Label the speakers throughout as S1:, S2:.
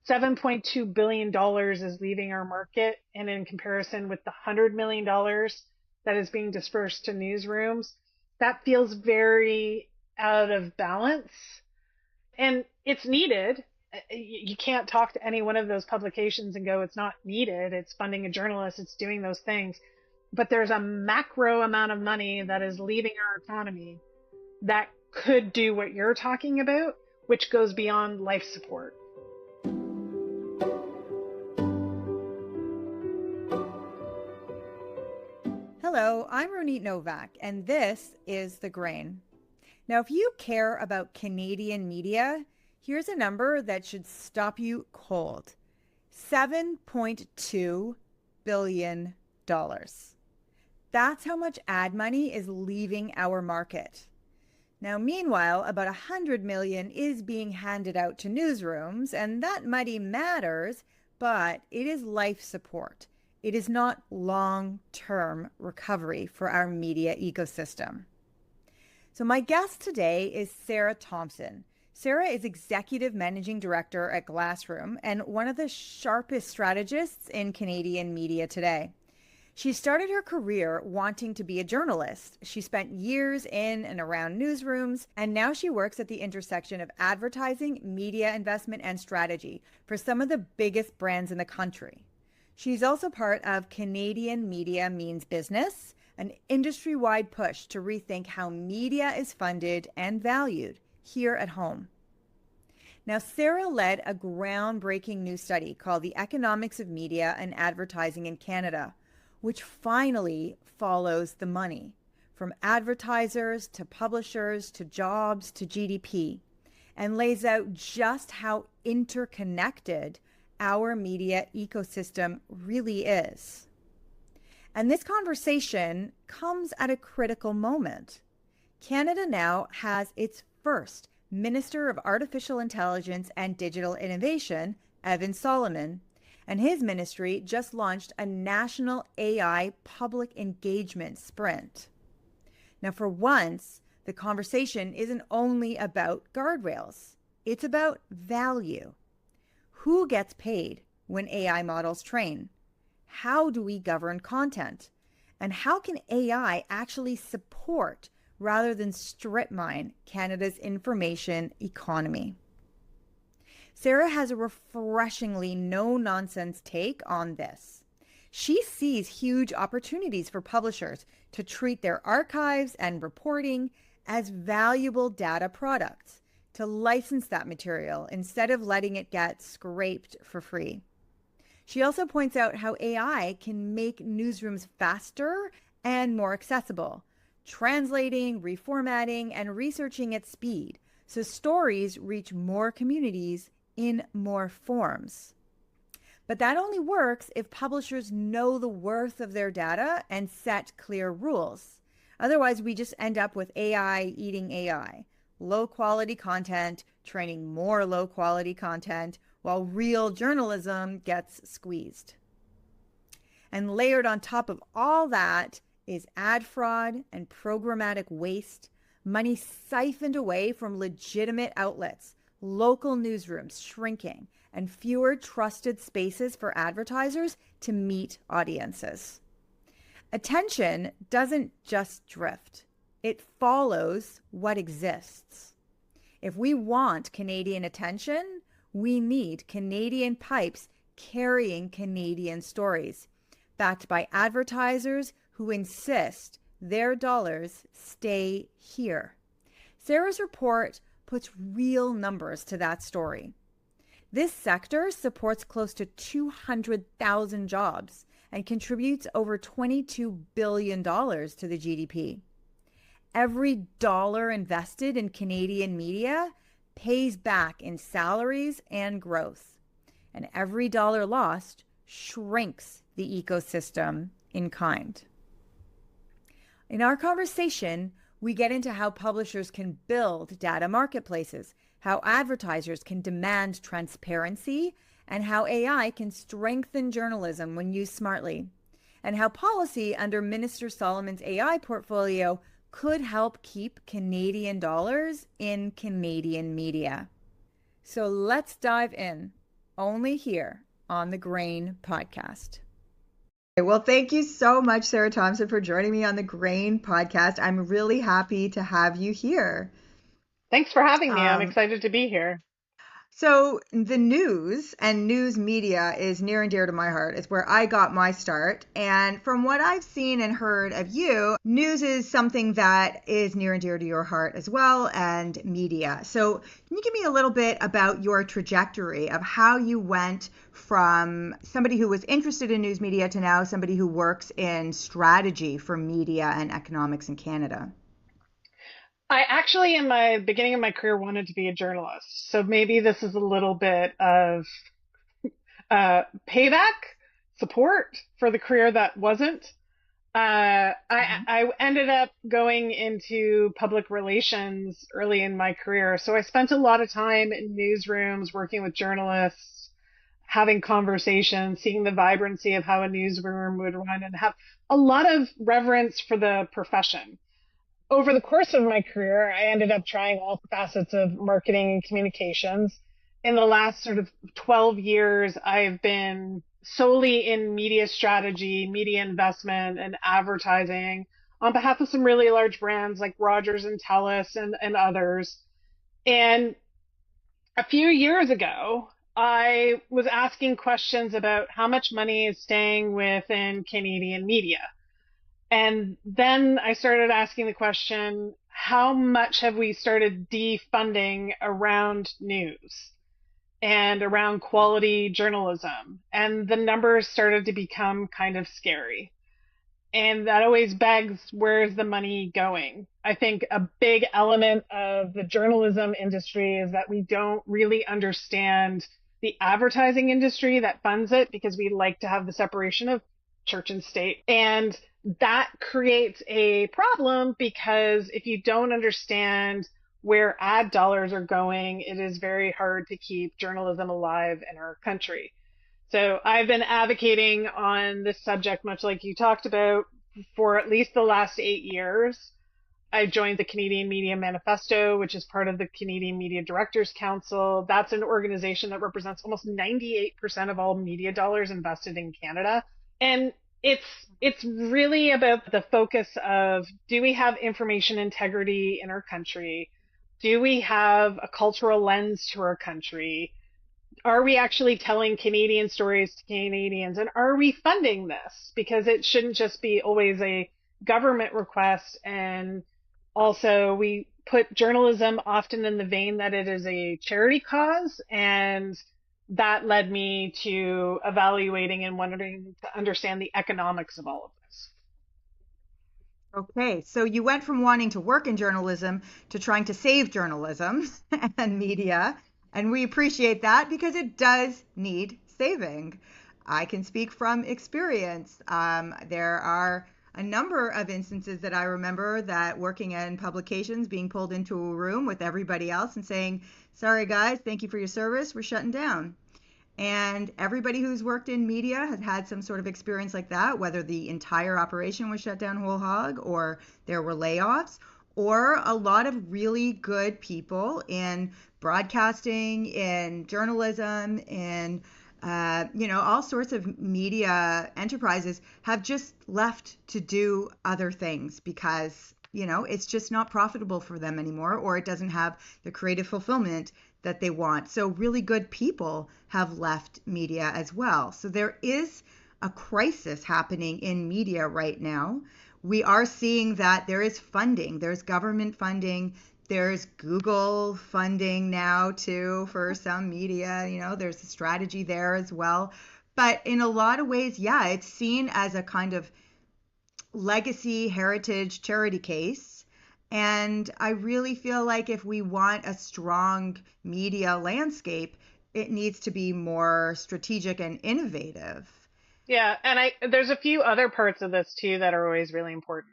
S1: $7.2 billion is leaving our market. And in comparison with the $100 million that is being dispersed to newsrooms, that feels very out of balance. And it's needed. You can't talk to any one of those publications and go, it's not needed. It's funding a journalist. It's doing those things. But there's a macro amount of money that is leaving our economy that could do what you're talking about, which goes beyond life support.
S2: Hello, I'm Ronit Novak, and this is The Grain. Now, if you care about Canadian media, here's a number that should stop you cold. $7.2 billion. That's how much ad money is leaving our market. Now, meanwhile, about $100 million is being handed out to newsrooms, and that money matters, but it is life support. It is not long-term recovery for our media ecosystem. So my guest today is Sarah Thompson. Sarah is Executive Managing Director at Glassroom and one of the sharpest strategists in Canadian media today. She started her career wanting to be a journalist. She spent years in and around newsrooms, and now she works at the intersection of advertising, media investment, and strategy for some of the biggest brands in the country. She's also part of Canadian Media Means Business, an industry-wide push to rethink how media is funded and valued here at home. Now, Sarah led a groundbreaking new study called The Economics of Media and Advertising in Canada, which finally follows the money, from advertisers to publishers to jobs to GDP, and lays out just how interconnected our media ecosystem really is. And this conversation comes at a critical moment. Canada now has its first Minister of Artificial Intelligence and Digital Innovation, Evan Solomon, and his ministry just launched a national AI public engagement sprint. Now, for once, the conversation isn't only about guardrails. It's about value. Who gets paid when AI models train? How do we govern content? And how can AI actually support rather than strip mine Canada's information economy? Sarah has a refreshingly no-nonsense take on this. She sees huge opportunities for publishers to treat their archives and reporting as valuable data products, to license that material instead of letting it get scraped for free. She also points out how AI can make newsrooms faster and more accessible, translating, reformatting, and researching at speed, so stories reach more communities in more forms. But that only works if publishers know the worth of their data and set clear rules. Otherwise, we just end up with AI eating AI. Low quality content, training more low quality content, while real journalism gets squeezed. And layered on top of all that is ad fraud and programmatic waste, money siphoned away from legitimate outlets, local newsrooms shrinking, and fewer trusted spaces for advertisers to meet audiences. Attention doesn't just drift. It follows what exists. If we want Canadian attention, we need Canadian pipes carrying Canadian stories, backed by advertisers who insist their dollars stay here. Sarah's report puts real numbers to that story. This sector supports close to 200,000 jobs and contributes over $22 billion to the GDP. Every dollar invested in Canadian media pays back in salaries and growth, and every dollar lost shrinks the ecosystem in kind. In our conversation, we get into how publishers can build data marketplaces, how advertisers can demand transparency, and how AI can strengthen journalism when used smartly, and how policy under Minister Solomon's AI portfolio could help keep Canadian dollars in Canadian media. So let's dive in. only here on the Grain Podcast.
S3: Well, thank you so much, Sarah Thompson, for joining me on the Grain podcast. I'm really happy to have you here.
S1: Thanks for having me. I'm
S3: Um,
S1: excited to be here.
S3: So, the news and news media is near and dear to my heart. It's where I got my start. And from what I've seen and heard of you, news is something that is near and dear to your heart as well, and media. So, can you give me a little bit about your trajectory of how you went from somebody who was interested in news media to now somebody who works in strategy for media and economics in Canada?
S1: I actually, in my beginning of my career, wanted to be a journalist. So maybe this is a little bit of payback support for the career that wasn't. I ended up going into public relations early in my career. So I spent a lot of time in newsrooms working with journalists, having conversations, seeing the vibrancy of how a newsroom would run, and have a lot of reverence for the profession. Over the course of my career, I ended up trying all facets of marketing and communications. In the last sort of 12 years, I've been solely in media strategy, media investment, and advertising on behalf of some really large brands like Rogers and TELUS and others. And a few years ago, I was asking questions about how much money is staying within Canadian media. And then I started asking the question, how much have we started defunding around news and around quality journalism? And the numbers started to become kind of scary. And that always begs, where's the money going? I think a big element of the journalism industry is that we don't really understand the advertising industry that funds it because we like to have the separation of church and state. And that creates a problem because if you don't understand where ad dollars are going, it is very hard to keep journalism alive in our country. So I've been advocating on this subject, much like you talked about, for at least the last 8 years. I joined the Canadian Media Manifesto, which is part of the Canadian Media Directors Council. That's an organization that represents almost 98% of all media dollars invested in Canada. And it's it's really about the focus of, do we have information integrity in our country? Do we have a cultural lens to our country? Are we actually telling Canadian stories to Canadians? And are we funding this? Because it shouldn't just be always a government request. And also, we put journalism often in the vein that it is a charity cause. And that led me to evaluating and wanting to understand the economics of all of this.
S3: Okay, so you went from wanting to work in journalism to trying to save journalism and media, and we appreciate that because it does need saving. I can speak from experience. There are a number of instances that I remember that working in publications being pulled into a room with everybody else and saying, "Sorry guys, thank you for your service, we're shutting down." And everybody who's worked in media has had some sort of experience like that, whether the entire operation was shut down whole hog or there were layoffs, or a lot of really good people in broadcasting, in journalism, in all sorts of media enterprises have just left to do other things because it's just not profitable for them anymore, or it doesn't have the creative fulfillment that they want. So really good people have left media as well. So there is a crisis happening in media right now. We are seeing that there is funding, there's government funding, there's Google funding now too for some media, there's a strategy there as well. But in a lot of ways, yeah, it's seen as a kind of legacy heritage charity case. And I really feel like if we want a strong media landscape, it needs to be more strategic and innovative.
S1: Yeah, and there's a few other parts of this too that are always really important.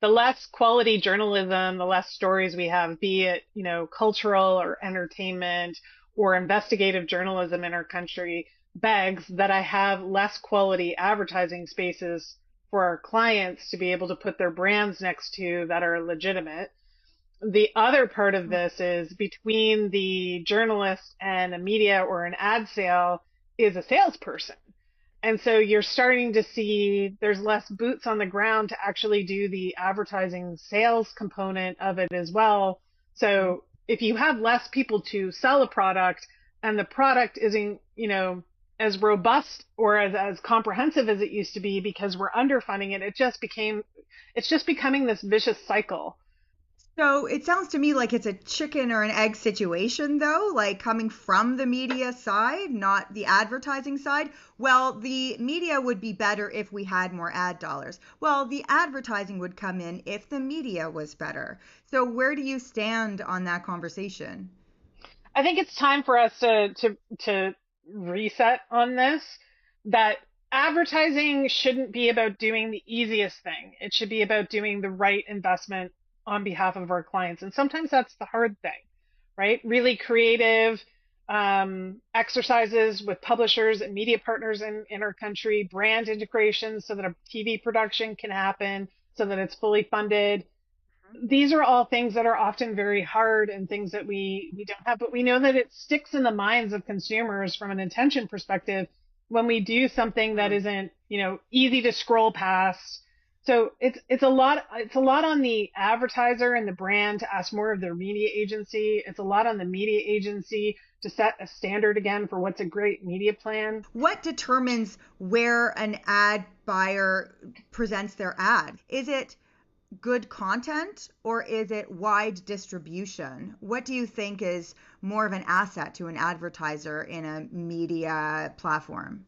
S1: The less quality journalism, the less stories we have, be it, cultural or entertainment or investigative journalism in our country, begs that I have less quality advertising spaces for our clients to be able to put their brands next to that are legitimate. The other part of this is between the journalist and a media or an ad sale, is a salesperson. And so you're starting to see there's less boots on the ground to actually do the advertising sales component of it as well. So if you have less people to sell a product and the product isn't, as robust or as comprehensive as it used to be because we're underfunding it, it's just becoming this vicious cycle.
S3: So it sounds to me like it's a chicken or an egg situation, though, like coming from the media side, not the advertising side. Well, the media would be better if we had more ad dollars. Well, the advertising would come in if the media was better. So where do you stand on that conversation?
S1: I think it's time for us to reset on this, that advertising shouldn't be about doing the easiest thing. It should be about doing the right investment on behalf of our clients. And sometimes that's the hard thing, right? Really creative exercises with publishers and media partners in our country, brand integration so that a TV production can happen, so that it's fully funded. These are all things that are often very hard and things that we don't have, but we know that it sticks in the minds of consumers from an intention perspective when we do something that isn't, easy to scroll past. So it's a lot on the advertiser and the brand to ask more of their media agency. It's a lot on the media agency to set a standard again for what's a great media plan.
S3: What determines where an ad buyer presents their ad? Is it good content or is it wide distribution? What do you think is more of an asset to an advertiser in a media platform?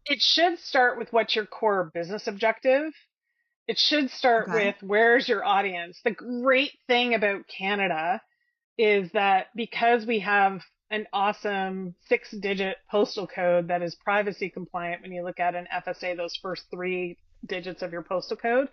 S1: It should start with what's your core business objective. It should start
S3: Okay.
S1: with where's your audience. The great thing about Canada is that because we have an awesome 6-digit postal code that is privacy compliant when you look at an FSA, those first 3 digits of your postal code,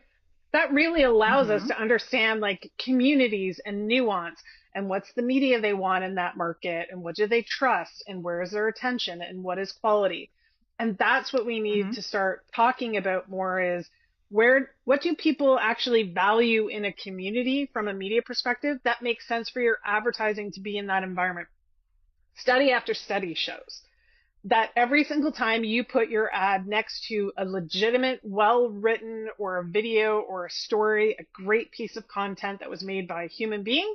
S1: that really allows us
S3: Mm-hmm.
S1: to understand like communities and nuance and what's the media they want in that market and what do they trust and where is their attention and what is quality. And that's what we need
S3: Mm-hmm.
S1: to start talking about more is what do people actually value in a community from a media perspective that makes sense for your advertising to be in that environment. Study after study shows that every single time you put your ad next to a legitimate, well written, or a video or a story, a great piece of content that was made by a human being,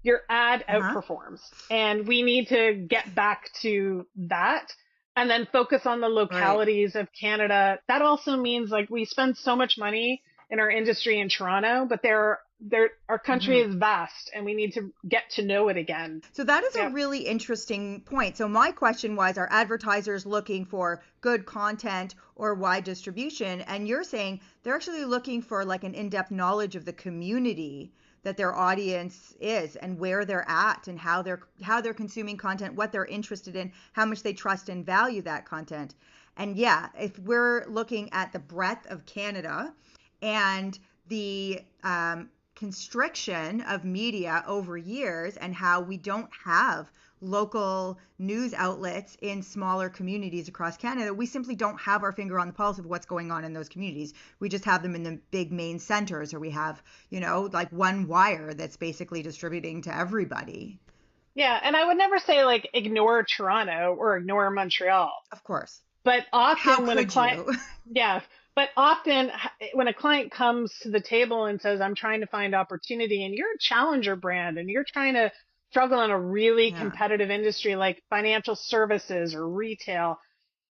S1: your ad
S3: Uh-huh.
S1: outperforms. And we need to get back to that and then focus on the
S3: Right.
S1: localities of Canada. That also means like we spend so much money in our industry in Toronto, but our country
S3: Mm-hmm.
S1: is vast and we need to get to know it again.
S3: So that is a
S1: Yep.
S3: really interesting point. So my question was, are advertisers looking for good content or wide distribution? And you're saying they're actually looking for like an in-depth knowledge of the community that their audience is and where they're at and how they're consuming content, what they're interested in, how much they trust and value that content. And yeah, if we're looking at the breadth of Canada and the constriction of media over years and how we don't have local news outlets in smaller communities across Canada, we simply don't have our finger on the pulse of what's going on in those communities. We just have them in the big main centers, or we have, like one wire that's basically distributing to everybody.
S1: Yeah. And I would never say like ignore Toronto or ignore Montreal,
S3: Of course.
S1: but
S3: How
S1: often when a
S3: could
S1: client,
S3: you?
S1: yeah, but often when a client comes to the table and says, I'm trying to find opportunity and you're a challenger brand and you're trying to struggle in a really
S3: Yeah.
S1: competitive industry like financial services or retail,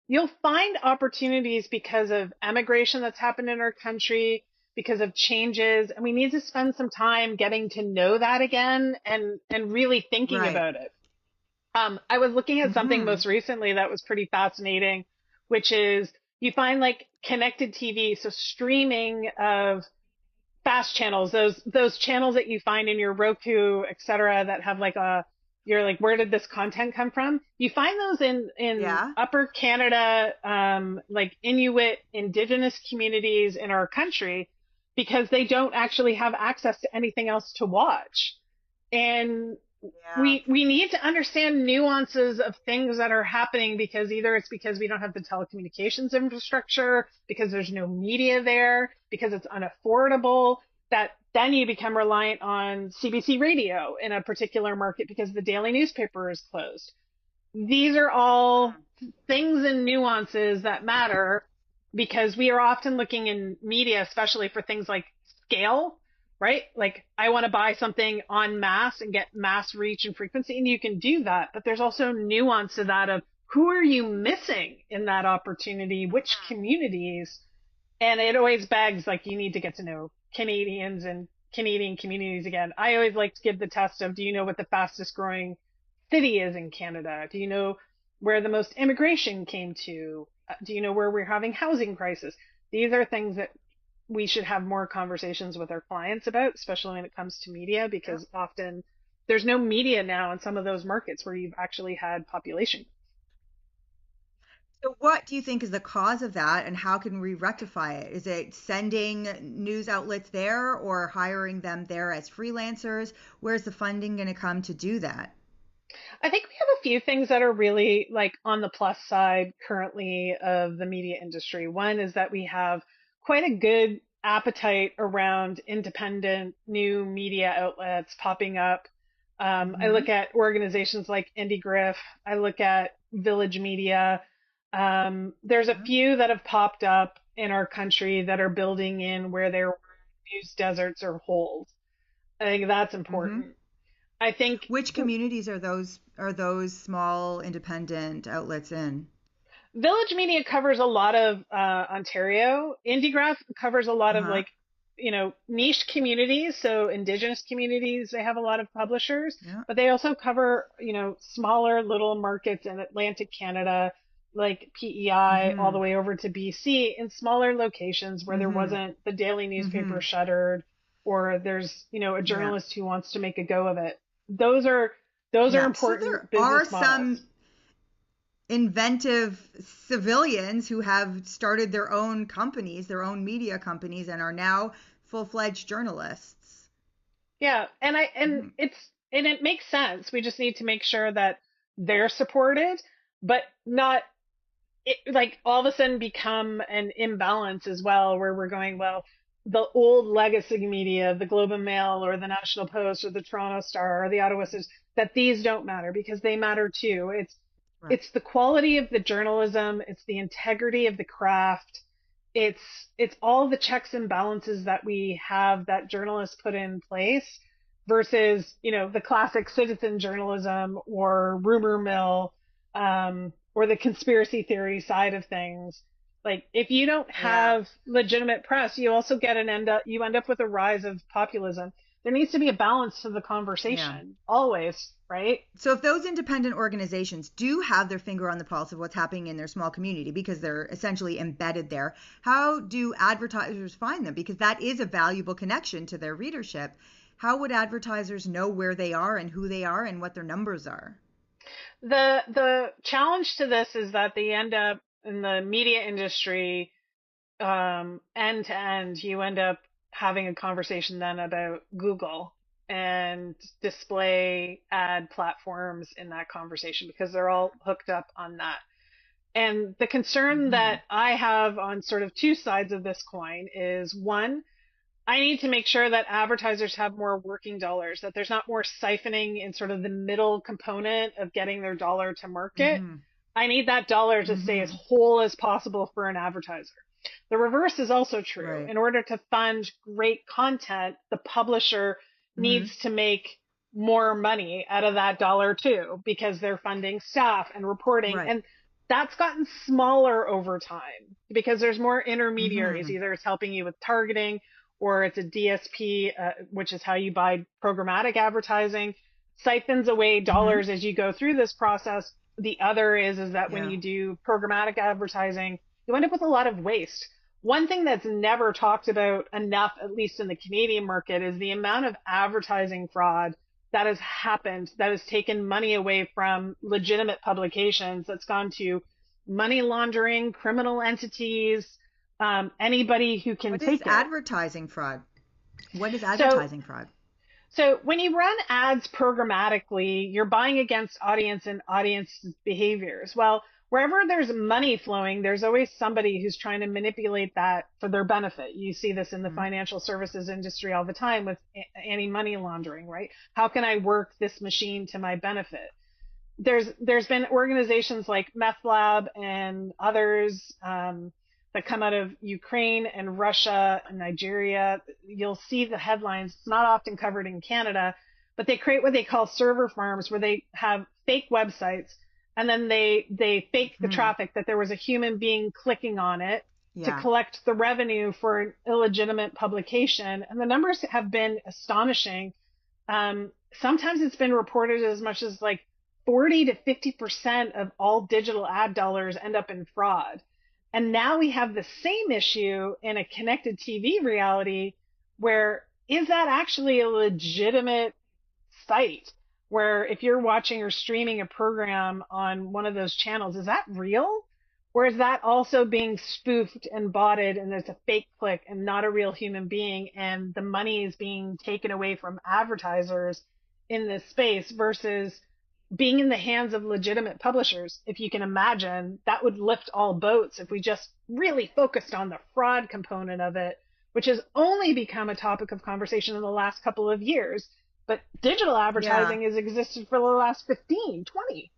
S1: you'll find opportunities because of emigration that's happened in our country, because of changes. And we need to spend some time getting to know that again and really thinking
S3: Right.
S1: about it. I was looking at something
S3: Mm-hmm.
S1: most recently that was pretty fascinating, which is you find like connected TV, so streaming of fast channels, those channels that you find in your Roku, et cetera, that have like you're like, where did this content come from? You find those in
S3: Yeah.
S1: Upper Canada, like Inuit Indigenous communities in our country, because they don't actually have access to anything else to watch. And
S3: Yeah.
S1: we need to understand nuances of things that are happening because either it's because we don't have the telecommunications infrastructure, because there's no media there, because it's unaffordable, that then you become reliant on CBC radio in a particular market because the daily newspaper is closed. These are all things and nuances that matter, because we are often looking in media, especially for things like scale, right? Like I want to buy something en masse and get mass reach and frequency, and you can do that. But there's also nuance to that of who are you missing in that opportunity, which communities, and it always begs like you need to get to know Canadians and Canadian communities again. I always like to give the test of, do you know what the fastest growing city is in Canada? Do you know where the most immigration came to? Do you know where we're having housing crisis? These are things that we should have more conversations with our clients about, especially when it comes to media,
S3: Yeah.
S1: because often there's no media now in some of those markets where you've actually had population.
S3: So what do you think is the cause of that, and how can we rectify it? Is it sending news outlets there or hiring them there as freelancers? Where's the funding going to come to do that?
S1: I think we have a few things that are really like on the plus side currently of the media industry. One is that we have quite a good appetite around independent new media outlets popping up. I
S3: Hmm.
S1: look at organizations like Indie Griff. I look at Village Media. There's a
S3: Yeah.
S1: few that have popped up in our country that are building in where there were news deserts or holes. I think that's
S3: Hmm.
S1: important. I think
S3: Which communities are those small independent outlets in?
S1: Village Media covers a lot of Ontario. IndieGraph covers a lot of
S3: Uh-huh.
S1: like, niche communities. So Indigenous communities, they have a lot of publishers,
S3: Yeah.
S1: but they also cover, smaller little markets in Atlantic Canada, like PEI, all the
S3: Hmm.
S1: way over to BC, in smaller locations where there
S3: Hmm.
S1: wasn't the daily
S3: Hmm.
S1: newspaper shuttered, or there's, a
S3: Yeah.
S1: journalist who wants to make a go of it. Those are
S3: Yeah. So there
S1: important
S3: are
S1: business models.
S3: some inventive civilians who have started their own companies, their own media companies, and are now full-fledged journalists.
S1: Yeah, and
S3: Hmm.
S1: it makes sense. We just need to make sure that they're supported, but not like all of a sudden become an imbalance as well, where we're going, well, the old legacy media, the Globe and Mail or the National Post or the Toronto Star or the Ottawa News, that these don't matter because they matter too.
S3: Right.
S1: It's the quality of the journalism, it's the integrity of the craft, it's it's all the checks and balances that we have that journalists put in place versus, the classic citizen journalism or rumor mill, or the conspiracy theory side of things. Like if you don't
S3: Yeah.
S1: have legitimate press, you also you end up with a rise of populism. There needs to be a balance to the
S3: Yeah.
S1: conversation always, right?
S3: So if those independent organizations do have their finger on the pulse of what's happening in their small community because they're essentially embedded there, how do advertisers find them? Because that is a valuable connection to their readership. How would advertisers know where they are and who they are and what their numbers are?
S1: The challenge to this is that they end up in the media industry, end to end, you end up having a conversation then about Google and display ad platforms in that conversation because they're all hooked up on that. And the concern
S3: Hmm.
S1: that I have on sort of two sides of this coin is one, I need to make sure that advertisers have more working dollars, that there's not more siphoning in sort of the middle component of getting their dollar to market.
S3: Hmm.
S1: I need that dollar to stay as
S3: Hmm.
S1: whole as possible for an advertiser. The reverse is also true.
S3: Right.
S1: In order to fund great content, the publisher
S3: Hmm.
S1: needs to make more money out of that dollar too, because they're funding staff and reporting.
S3: Right.
S1: And that's gotten smaller over time because there's more intermediaries.
S3: Hmm.
S1: Either it's helping you with targeting or it's a DSP, which is how you buy programmatic advertising, siphons away
S3: Hmm.
S1: dollars as you go through this process. The other is that when
S3: Yeah.
S1: you do programmatic advertising, you end up with a lot of waste. One thing that's never talked about enough, at least in the Canadian market, is the amount of advertising fraud that has happened, that has taken money away from legitimate publications, that's gone to money laundering, criminal entities, anybody who can
S3: What is
S1: take it.
S3: advertising fraud? What is
S1: So
S3: advertising fraud?
S1: so when you run ads programmatically, you're buying against audience and audience behaviors. Well, wherever there's money flowing, there's always somebody who's trying to manipulate that for their benefit. You see this in the
S3: Hmm.
S1: financial services industry all the time with anti-money laundering, right? How can I work this machine to my benefit? there's been organizations like Meth Lab and others that come out of Ukraine and Russia and Nigeria. You'll see the headlines. It's not often covered in Canada, but they create what they call server farms, where they have fake websites, and then they fake the
S3: Hmm.
S1: traffic, that there was a human being clicking on it to
S3: Yeah.
S1: collect the revenue for an illegitimate publication. And the numbers have been astonishing. Sometimes it's been reported as much as like 40 to 50% of all digital ad dollars end up in fraud. And now we have the same issue in a connected TV reality, where is that actually a legitimate site? Where if you're watching or streaming a program on one of those channels, is that real? Or is that also being spoofed and botted, and there's a fake click and not a real human being, and the money is being taken away from advertisers in this space versus being in the hands of legitimate publishers? If you can imagine, that would lift all boats if we just really focused on the fraud component of it, which has only become a topic of conversation in the last couple of years. But digital
S3: Yeah.
S1: advertising has existed for the last 15, 20.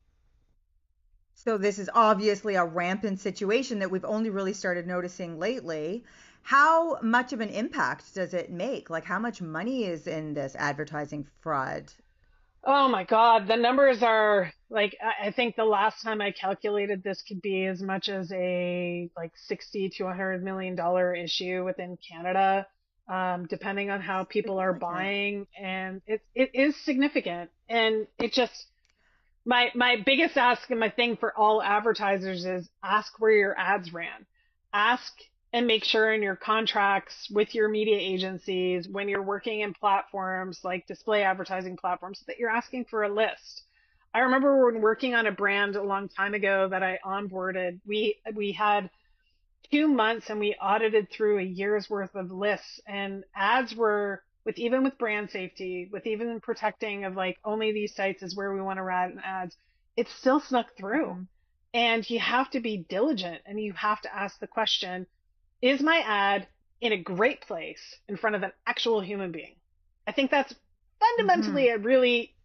S3: So this is obviously a rampant situation that we've only really started noticing lately. How much of an impact does it make? Like, how much money is in this advertising fraud?
S1: Oh my God, the numbers are like, I think the last time I calculated this could be as much as a like 60 to $100 million issue within Canada, depending on how people are
S3: Significant.
S1: buying. And it is significant. And it just, my biggest ask and my thing for all advertisers is ask where your ads ran. Ask and make sure in your contracts with your media agencies, when you're working in platforms like display advertising platforms, that you're asking for a list. I remember when working on a brand a long time ago that I onboarded, we had 2 months and we audited through a year's worth of lists, and ads were, with even with brand safety, with even protecting of like only these sites is where we want to run ads, it still snuck through.
S3: Hmm.
S1: And you have to be diligent and you have to ask the question, is my ad in a great place in front of an actual human being? I think that's
S3: Hmm.
S1: fundamentally a really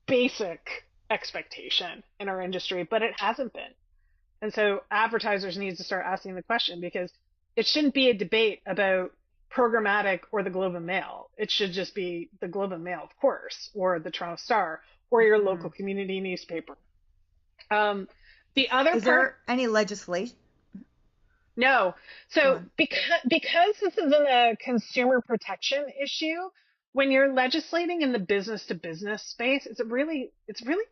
S1: basic expectation in our industry, but it hasn't been. And so advertisers need to start asking the question, because it shouldn't be a debate about programmatic or the Globe and Mail. It should just be the Globe and Mail, of course, or the Toronto Star, or your
S3: Hmm.
S1: local community newspaper. Um, the other
S3: Is
S1: part,
S3: there any legislation?
S1: no.
S3: Go
S1: So
S3: on.
S1: because this is a consumer protection issue, when you're legislating in the business to business space, it's really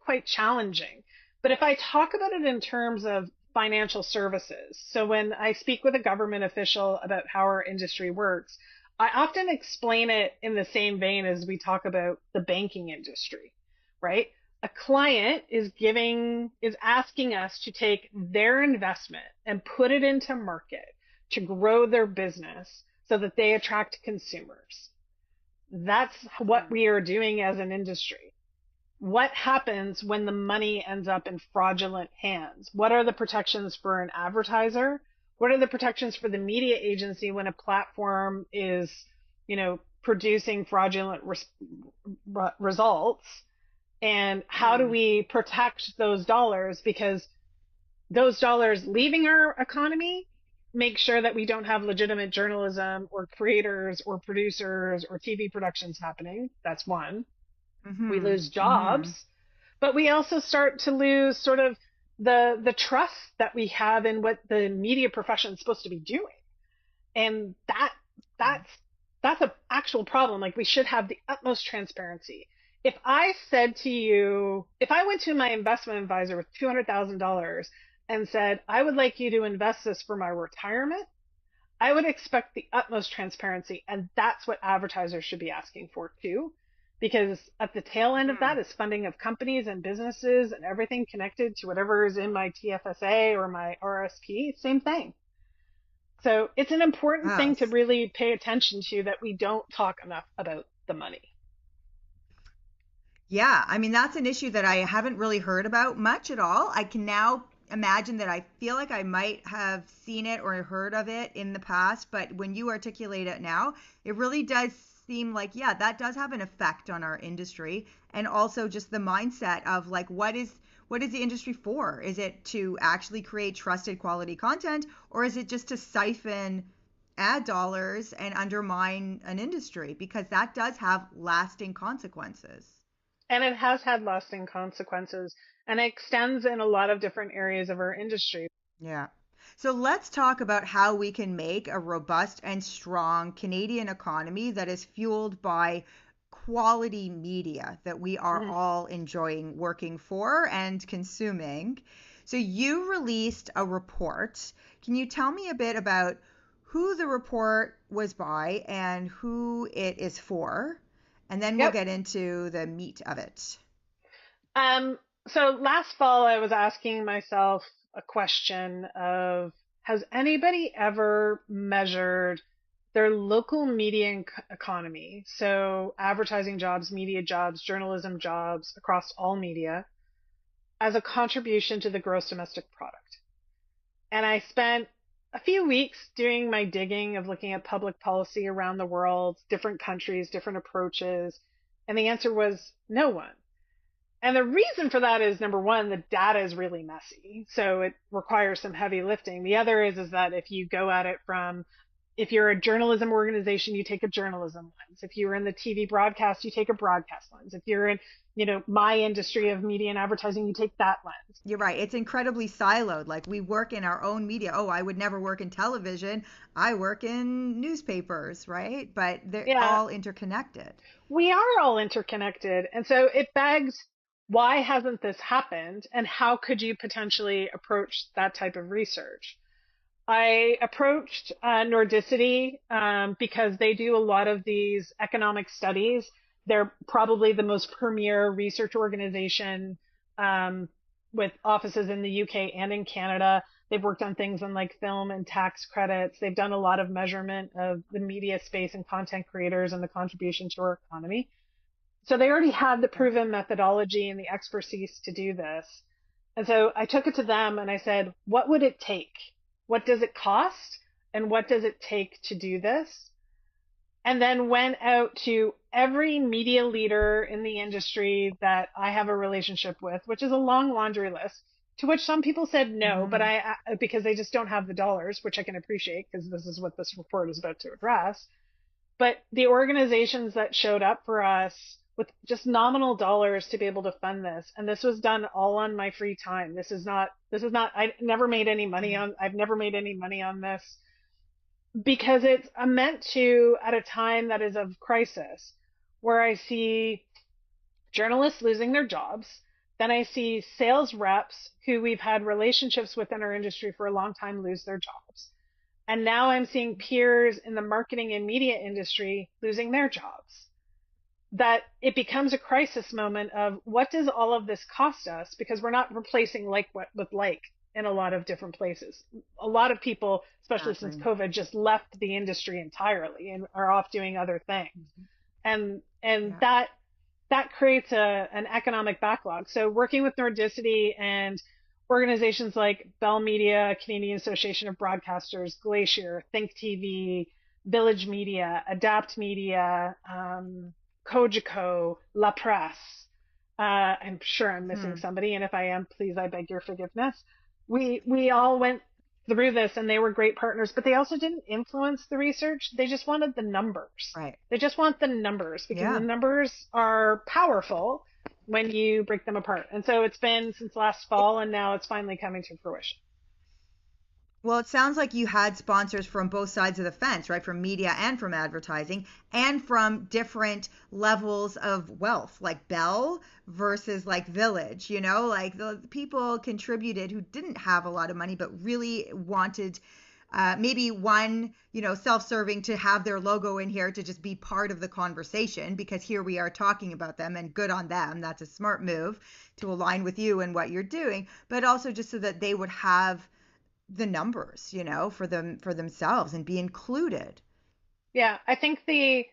S1: quite challenging. But if I talk about it in terms of financial services, so when I speak with a government official about how our industry works, I often explain it in the same vein as we talk about the banking industry, right? A client is asking us to take their investment and put it into market to grow their business so that they attract consumers. That's what
S3: Hmm.
S1: we are doing as an industry. What happens when the money ends up in fraudulent hands? What are the protections for an advertiser? What are the protections for the media agency when a platform is, producing fraudulent results? And how do
S3: Hmm.
S1: we protect those dollars? Because those dollars leaving our economy make sure that we don't have legitimate journalism or creators or producers or TV productions happening. That's one. We
S3: Hmm.
S1: lose
S3: Hmm.
S1: jobs, but we also start to lose sort of the trust that we have in what the media profession is supposed to be doing. And that's that's an actual problem. Like, we should have the utmost transparency. If I said to you, if I went to my investment advisor with $200,000 and said, I would like you to invest this for my retirement, I would expect the utmost transparency. And that's what advertisers should be asking for too. Because at the tail end of
S3: Hmm.
S1: that is funding of companies and businesses and everything connected to whatever is in my TFSA or my RSP. Same thing. So it's an important thing to
S3: Yes.
S1: really pay attention to, that we don't talk enough about the money.
S3: Yeah, I mean, that's an issue that I haven't really heard about much at all. I can now imagine that I feel like I might have seen it or heard of it in the past, but when you articulate it now, it really does seem like, yeah, that does have an effect on our industry and also just the mindset of like what is the industry for? Is it to actually create trusted quality content, or is it just to siphon ad dollars and undermine an industry? Because that does have lasting consequences.
S1: And it has had lasting consequences and it extends in a lot of different areas of our industry.
S3: Yeah. So let's talk about how we can make a robust and strong Canadian economy that is fueled by quality media that we are
S1: Mhm.
S3: all enjoying working for and consuming. So you released a report. Can you tell me a bit about who the report was by and who it is for? And then we'll
S1: Yep.
S3: get into the meat of it.
S1: Um, so last fall, I was asking myself a question of, has anybody ever measured their local media economy? So advertising jobs, media jobs, journalism jobs across all media as a contribution to the gross domestic product. And I spent a few weeks doing my digging of looking at public policy around the world, different countries, different approaches. And the answer was no one. And the reason for that is number one, the data is really messy. So it requires some heavy lifting. The other is that if you go at it from, if you're a journalism organization, you take a journalism lens. If you're in the TV broadcast, you take a broadcast lens. If you're in, my industry of media and advertising, you take that lens.
S3: You're right. It's incredibly siloed. Like we work in our own media. Oh, I would never work in television. I work in newspapers, right? But they're
S1: Yeah,
S3: all interconnected.
S1: we are all interconnected. And so it begs, why hasn't this happened? And how could you potentially approach that type of research? I approached Nordicity because they do a lot of these economic studies. They're probably the most premier research organization um, with offices in the UK and in Canada. They've worked on things on like film and tax credits. They've done a lot of measurement of the media space and content creators and the contribution to our economy. So they already had the
S3: Yeah.
S1: proven methodology and the expertise to do this. And so I took it to them and I said, what would it take? What does it cost? And what does it take to do this? And then went out to every media leader in the industry that I have a relationship with, which is a long laundry list, to which some people said no, but
S3: Hmm.
S1: because they just don't have the dollars, which I can appreciate because this is what this report is about to address. But the organizations that showed up for us with just nominal dollars to be able to fund this, and this was done all on my free time. I've never made any money on this because it's meant to at a time that is of crisis where I see journalists losing their jobs. Then I see sales reps who we've had relationships with in our industry for a long time lose their jobs. And now I'm seeing peers in the marketing and media industry losing their jobs. That it becomes a crisis moment of what does all of this cost us? Because we're not replacing like with like in a lot of different places. A lot of people, especially since
S3: Exactly.
S1: COVID, just left the industry entirely and are off doing other things.
S3: Mhm.
S1: And
S3: Yeah.
S1: that creates an economic backlog. So working with Nordicity and organizations like Bell Media, Canadian Association of Broadcasters, Glacier, Think TV, Village Media, Adapt Media, Cogeco, La Presse. I'm sure I'm missing
S3: Hmm.
S1: somebody, and if I am, please, I beg your forgiveness. We all went through this, and they were great partners, but they also didn't influence the research. They just wanted the numbers.
S3: Right.
S1: They just want the numbers because the
S3: Yeah.
S1: numbers are powerful when you break them apart. And so it's been since last fall, and now it's finally coming to fruition.
S3: Well, it sounds like you had sponsors from both sides of the fence, right? From media and from advertising, and from different levels of wealth, like Bell versus like Village, like the people contributed who didn't have a lot of money, but really wanted maybe one, self-serving to have their logo in here to just be part of the conversation because here we are talking about them and good on them. That's a smart move to align with you and what you're doing, but also just so that they would have the numbers, for themselves and be included.
S1: Yeah, I think the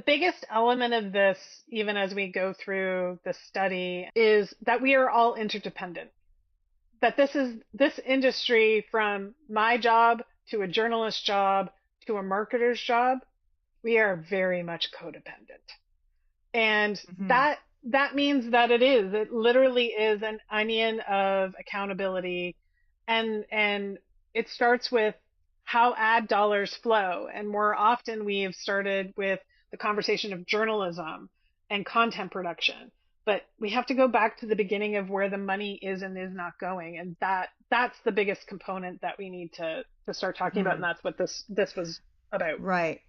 S1: biggest element of this, even as we go through the study, is that we are all interdependent. That this industry, from my job to a journalist job to a marketer's job, we are very much codependent. And
S3: Hmm.
S1: that means that it literally is an onion of accountability. And it starts with how ad dollars flow. And more often we have started with the conversation of journalism and content production. But we have to go back to the beginning of where the money is and is not going. And that's the biggest component that we need to start talking about. And
S3: Hmm.
S1: that's what this was about.
S3: Right.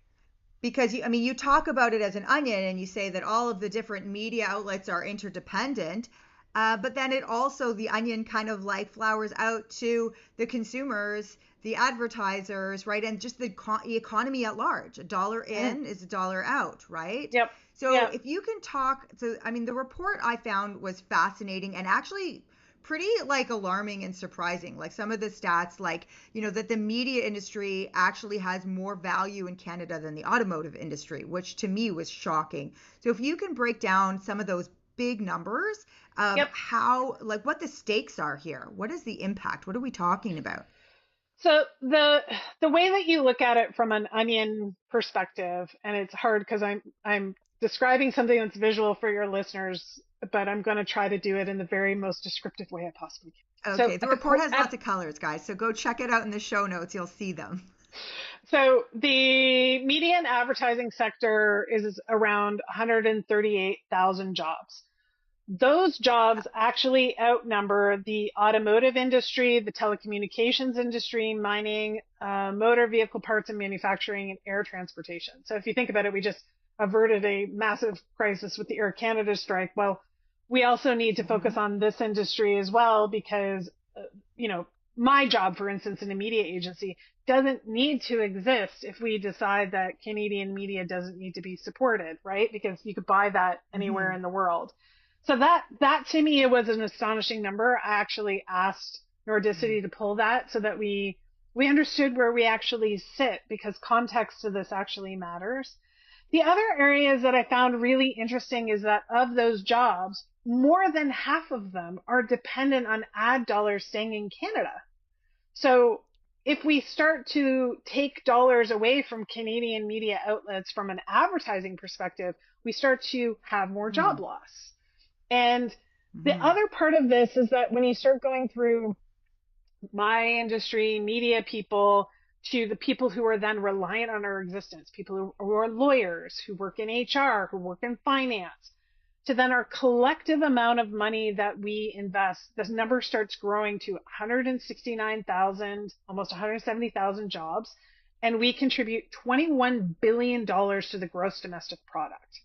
S3: Because I mean, you talk about it as an onion and you say that all of the different media outlets are interdependent. But then it also, the onion kind of like flowers out to the consumers, the advertisers, right? And just the economy at large. A dollar
S1: Mm.
S3: in is a dollar out, right?
S1: Yep.
S3: So
S1: Yep.
S3: if you can talk, so I mean, the report I found was fascinating and actually pretty like alarming and surprising. Like some of the stats, like, that the media industry actually has more value in Canada than the automotive industry, which to me was shocking. So if you can break down some of those big numbers of
S1: Yep.
S3: how, like, what the stakes are here, what is the impact? What are we talking about?
S1: So the way that you look at it from an onion perspective, and it's hard because I'm describing something that's visual for your listeners, but I'm going to try to do it in the very most descriptive way I possibly can. So
S3: Okay, the
S1: at the
S3: report
S1: core,
S3: has lots of colors, guys, so go check it out in the show notes. You'll see them.
S1: so the media and advertising sector is around 138,000 jobs. Those jobs actually outnumber the automotive industry, the telecommunications industry, mining, motor vehicle parts and manufacturing, and air transportation. So if you think about it, we just averted a massive crisis with the Air Canada strike. Well, we also need to focus
S3: Hmm.
S1: on this industry as well because, you know, my job, for instance, in a media agency doesn't need to exist if we decide that Canadian media doesn't need to be supported, right? Because you could buy that anywhere
S3: Hmm.
S1: in the world. So that to me it was an astonishing number. I actually asked Nordicity to pull that so that we understood where we actually sit because context to this actually matters. The other areas that I found really interesting is that of those jobs, more than half of them are dependent on ad dollars staying in Canada. So if we start to take dollars away from Canadian media outlets from an advertising perspective, we start to have more job
S3: Hmm.
S1: loss. And the
S3: Hmm.
S1: other part of this is that when you start going through my industry, media people, to the people who are then reliant on our existence, people who are lawyers, who work in HR, who work in finance, to then our collective amount of money that we invest, this number starts growing to 169,000, almost 170,000 jobs, and we contribute $21 billion to the gross domestic product.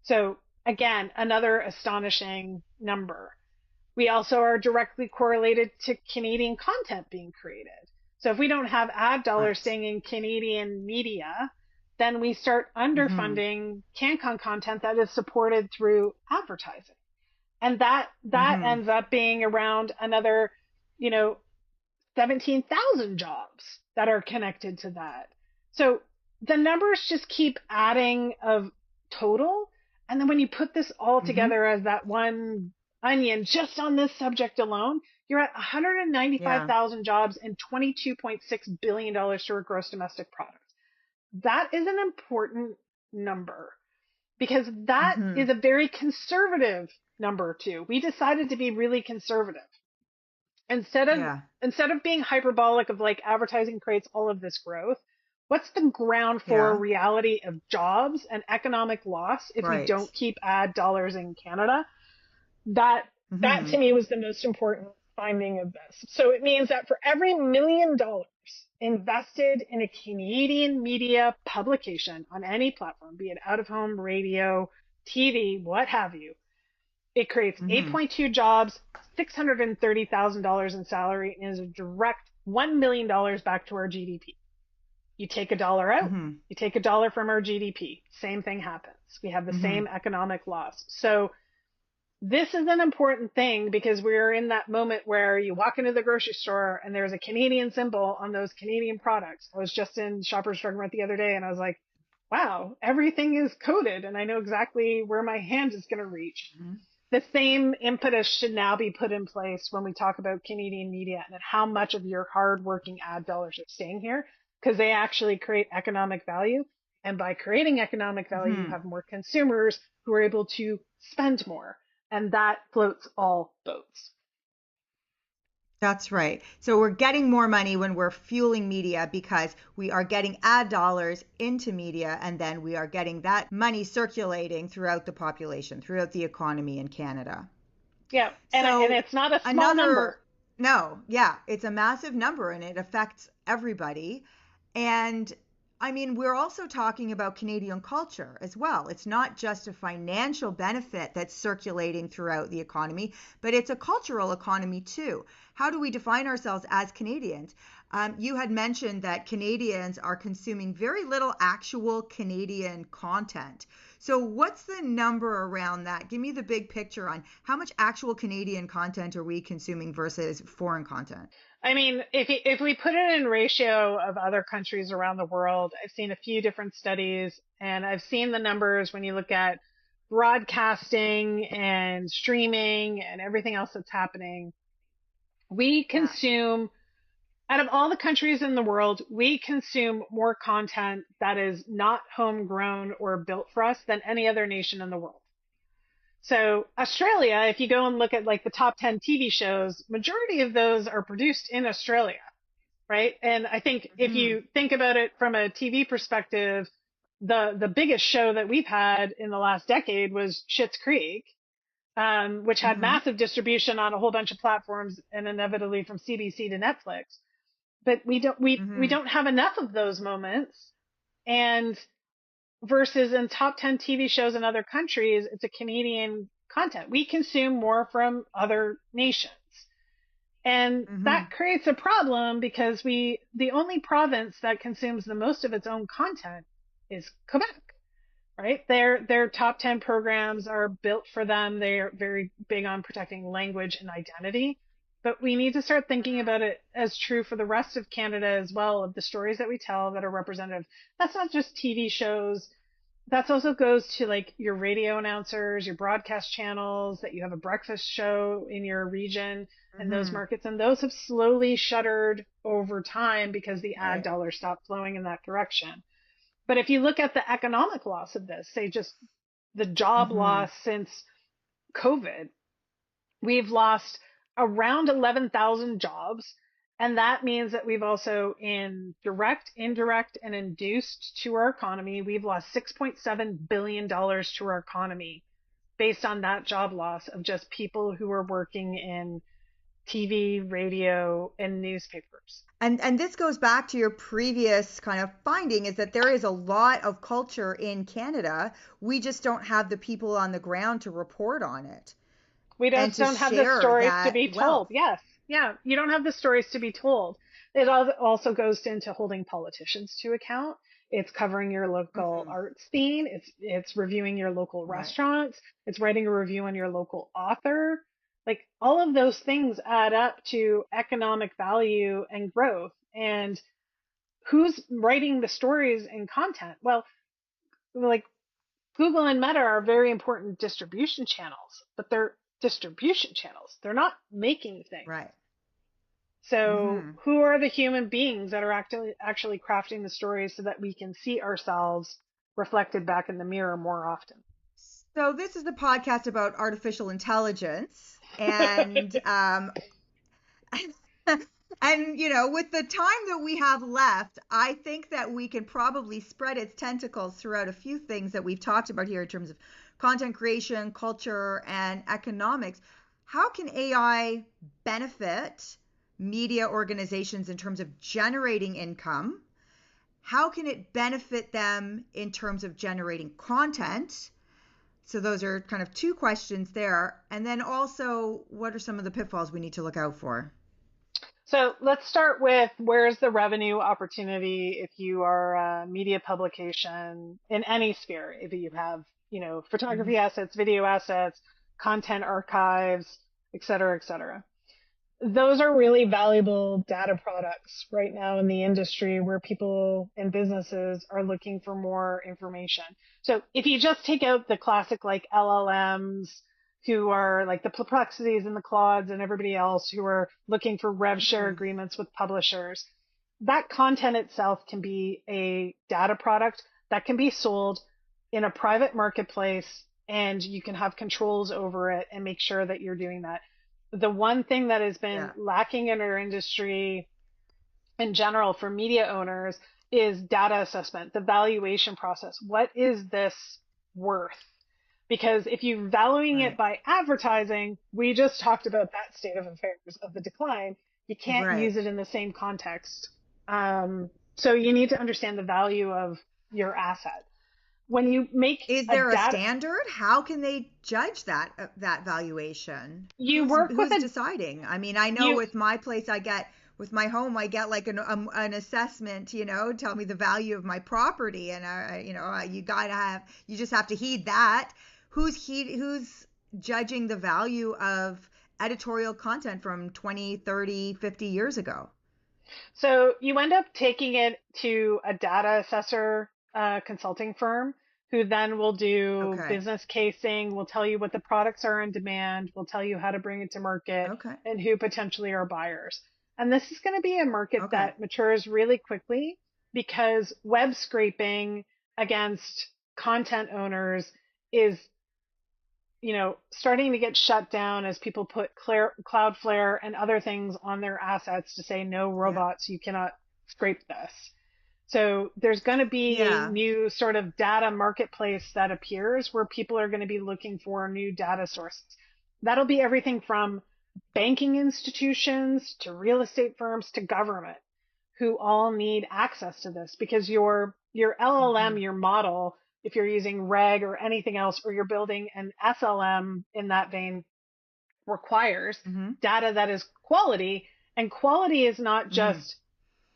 S1: So again, another astonishing number. We also are directly correlated to Canadian content being created. So if we don't have ad dollars
S3: Right.
S1: staying in Canadian media, then we start
S3: Hmm.
S1: underfunding CanCon content that is supported through advertising. And that
S3: Hmm.
S1: ends up being around another, you know, 17,000 jobs that are connected to that. So the numbers just keep adding of total. And then when you put this all
S3: Hmm.
S1: together as that one onion, just on this subject alone, you're at
S3: Yeah.
S1: 195,000 jobs and $22.6 billion to our gross domestic product. That is an important number because that
S3: Hmm.
S1: is a very conservative number too. We decided to be really conservative instead of
S3: Yeah.
S1: instead of being hyperbolic of like advertising creates all of this growth. What's the ground floor
S3: Yeah.
S1: reality of jobs and economic loss if we
S3: Right.
S1: don't keep ad dollars in Canada? That to
S3: Hmm.
S1: me was the most important finding of this. So it means that for every $1 million invested in a Canadian media publication on any platform, be it out of home, radio, TV, what have you, it creates
S3: Hmm.
S1: 8.2 jobs, $630,000 in salary, and is a direct $1 million back to our GDP. You take a dollar out,
S3: Hmm.
S1: you take a dollar from our GDP, same thing happens. We have the
S3: Hmm.
S1: same economic loss. So this is an important thing because we're in that moment where you walk into the grocery store and there's a Canadian symbol on those Canadian products. I was just in Shoppers Drug Mart the other day and I was like, wow, everything is coded and I know exactly where my hand is going to reach.
S3: Hmm.
S1: The same impetus should now be put in place when we talk about Canadian media and how much of your hardworking ad dollars are staying here because they actually create economic value. And by creating economic value, you
S3: Hmm.
S1: have more consumers who are able to spend more. And that floats all boats.
S3: That's right. So we're getting more money when we're fueling media because we are getting ad dollars into media, and then we are getting that money circulating throughout the population, throughout the economy in Canada.
S1: Yeah. And
S3: So
S1: it's not a small
S3: another,
S1: number.
S3: no, yeah, it's a massive number and it affects everybody. And I mean, we're also talking about Canadian culture as well. It's not just a financial benefit that's circulating throughout the economy, but it's a cultural economy too. How do we define ourselves as Canadians? You had mentioned that Canadians are consuming very little actual Canadian content. So, what's the number around that? Give me the big picture on how much actual Canadian content are we consuming versus foreign content?
S1: I mean, if we put it in ratio of other countries around the world, I've seen a few different studies and I've seen the numbers when you look at broadcasting and streaming and everything else that's happening. We
S3: Yeah.
S1: consume, out of all the countries in the world, we consume more content that is not homegrown or built for us than any other nation in the world. So Australia, if you go and look at like the top 10 TV shows, majority of those are produced in Australia, right? And I think if
S3: Hmm.
S1: you think about it from a TV perspective, the biggest show that we've had in the last decade was Schitt's Creek, which had
S3: Hmm.
S1: massive distribution on a whole bunch of platforms and inevitably from CBC to Netflix. But we
S3: Hmm.
S1: don't have enough of those moments. And versus in top 10 TV shows in other countries, it's a Canadian content. We consume more from other nations. And
S3: Hmm.
S1: that creates a problem because the only province that consumes the most of its own content is Quebec, right? Their top 10 programs are built for them. They are very big on protecting language and identity. But we need to start thinking about it as true for the rest of Canada as well, of the stories that we tell that are representative. That's not just TV shows. That also goes to like your radio announcers, your broadcast channels, that you have a breakfast show in your region and those
S3: Hmm.
S1: markets. And those have slowly shuttered over time because the ad
S3: Right.
S1: dollars stopped flowing in that direction. But if you look at the economic loss of this, say just the job
S3: Hmm.
S1: loss since COVID, we've lost around 11,000 jobs. And that means that we've also, in direct, indirect, and induced to our economy, we've lost $6.7 billion to our economy based on that job loss of just people who are working in TV, radio, and newspapers.
S3: And this goes back to your previous kind of finding is that there is a lot of culture in Canada. We just don't have the people on the ground to report on it
S1: We
S3: and
S1: just
S3: to
S1: don't have the
S3: share
S1: stories to
S3: that
S1: be told.
S3: wealth.
S1: Yes. Yeah. You don't have the stories to be told. It also goes into holding politicians to account. It's covering your local
S3: Hmm.
S1: art scene. It's reviewing your local
S3: Right.
S1: restaurants. It's writing a review on your local author. Like all of those things add up to economic value and growth. And who's writing the stories and content? Well, like Google and Meta are very important distribution channels, but they're distribution channels. They're not making things.
S3: Right.
S1: So
S3: Hmm.
S1: who are the human beings that are actually crafting the stories so that we can see ourselves reflected back in the mirror more often?
S3: So this is the podcast about artificial intelligence, and and with the time that we have left, I think that we can probably spread its tentacles throughout a few things that we've talked about here in terms of content creation, culture, and economics. How can AI benefit media organizations in terms of generating income? How can it benefit them in terms of generating content? So those are kind of two questions there. And then also, what are some of the pitfalls we need to look out for?
S1: So let's start with where's the revenue opportunity if you are a media publication in any sphere, if you have,
S3: Hmm.
S1: photography assets, video assets, content archives, et cetera, et cetera. Those are really valuable data products right now in the industry where people and businesses are looking for more information. So if you just take out the classic like LLMs who are like the Perplexities and the Claudes and everybody else who are looking for rev share agreements with publishers, that content itself can be a data product, that can be sold in a private marketplace, and you can have controls over it and make sure that you're doing that. The one thing that has been
S3: Yeah.
S1: lacking in our industry in general for media owners is data assessment, the valuation process. What is this worth? Because if you're valuing it
S3: Right.
S1: by advertising, we just talked about that state of affairs of the decline. You can't
S3: Right.
S1: use it in the same context. So you need to understand the value of your asset. When you make
S3: Is
S1: a
S3: there a
S1: data,
S3: standard? How can they judge that valuation?
S1: you
S3: Who's
S1: work with
S3: who's deciding? I mean, I know
S1: you,
S3: with my place, I get with my home, I get like an assessment. Tell me the value of my property, and you just have to heed that. Who's judging the value of editorial content from 20, 30, 50 years ago?
S1: So you end up taking it to a data assessor consulting firm who then will do
S3: Okay.
S1: business casing, will tell you what the products are in demand, will tell you how to bring it to market,
S3: Okay.
S1: and who potentially are buyers. And this is going to be a market
S3: Okay.
S1: that matures really quickly because web scraping against content owners is, starting to get shut down as people put Cloudflare and other things on their assets to say, no
S3: Yeah.
S1: robots, you cannot scrape this. So there's going to be a
S3: Yeah.
S1: new sort of data marketplace that appears where people are going to be looking for new data sources. That'll be everything from banking institutions to real estate firms to government who all need access to this because your
S3: Hmm.
S1: LLM, your model, if you're using reg or anything else, or you're building an SLM in that vein, requires
S3: Hmm.
S1: data that is quality. And quality is not
S3: Hmm.
S1: just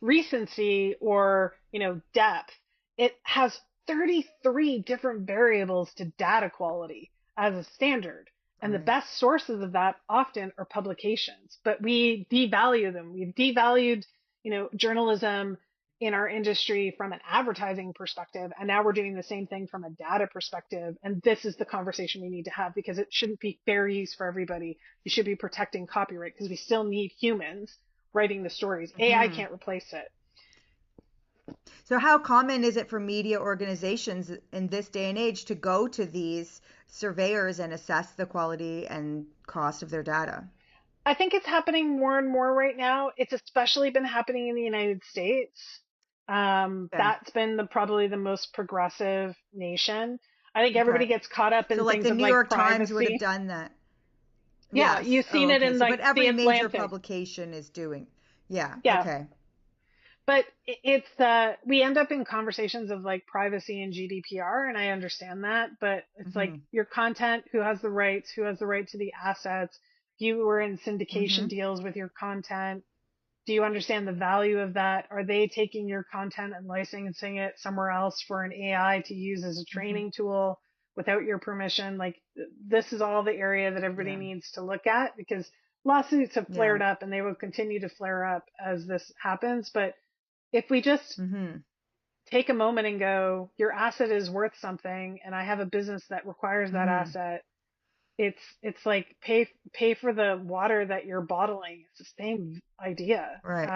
S1: recency or, depth. It has 33 different variables to data quality as a standard. And the
S3: Right.
S1: best sources of that often are publications, but we devalue them. We've devalued, journalism in our industry from an advertising perspective. And now we're doing the same thing from a data perspective. And this is the conversation we need to have because it shouldn't be fair use for everybody. You should be protecting copyright because we still need humans writing the stories. AI
S3: Hmm.
S1: can't replace it.
S3: So, how common is it for media organizations in this day and age to go to these surveyors and assess the quality and cost of their data?
S1: I think it's happening more and more right now. It's especially been happening in the United States.
S3: Okay.
S1: That's been probably the most progressive nation. I think everybody
S3: Okay.
S1: gets caught up
S3: So,
S1: in
S3: like
S1: things
S3: the
S1: of
S3: New
S1: like
S3: York Times would have
S1: privacy.
S3: done that.
S1: Yeah,
S3: Yes.
S1: you've
S3: Oh,
S1: seen it
S3: okay.
S1: in
S3: So,
S1: like
S3: but
S1: the
S3: every major
S1: Atlantic.
S3: publication is doing. Yeah.
S1: Yeah,
S3: Okay.
S1: but it's we end up in conversations of like privacy and GDPR, and I understand that, but it's like
S3: Hmm.
S1: your content, who has the rights, who has the right to the assets. If you were in syndication
S3: Hmm.
S1: deals with your content, do you understand the value of that? Are they taking your content and licensing it somewhere else for an AI to use as a
S3: Hmm.
S1: training tool without your permission? Like, this is all the area that everybody
S3: Yeah.
S1: needs to look at because lawsuits have
S3: Yeah.
S1: flared up and they will continue to flare up as this happens. But if we just
S3: Hmm.
S1: take a moment and go, your asset is worth something, and I have a business that requires that
S3: Hmm.
S1: asset, it's like pay for the water that you're bottling. It's the same idea.
S3: Right.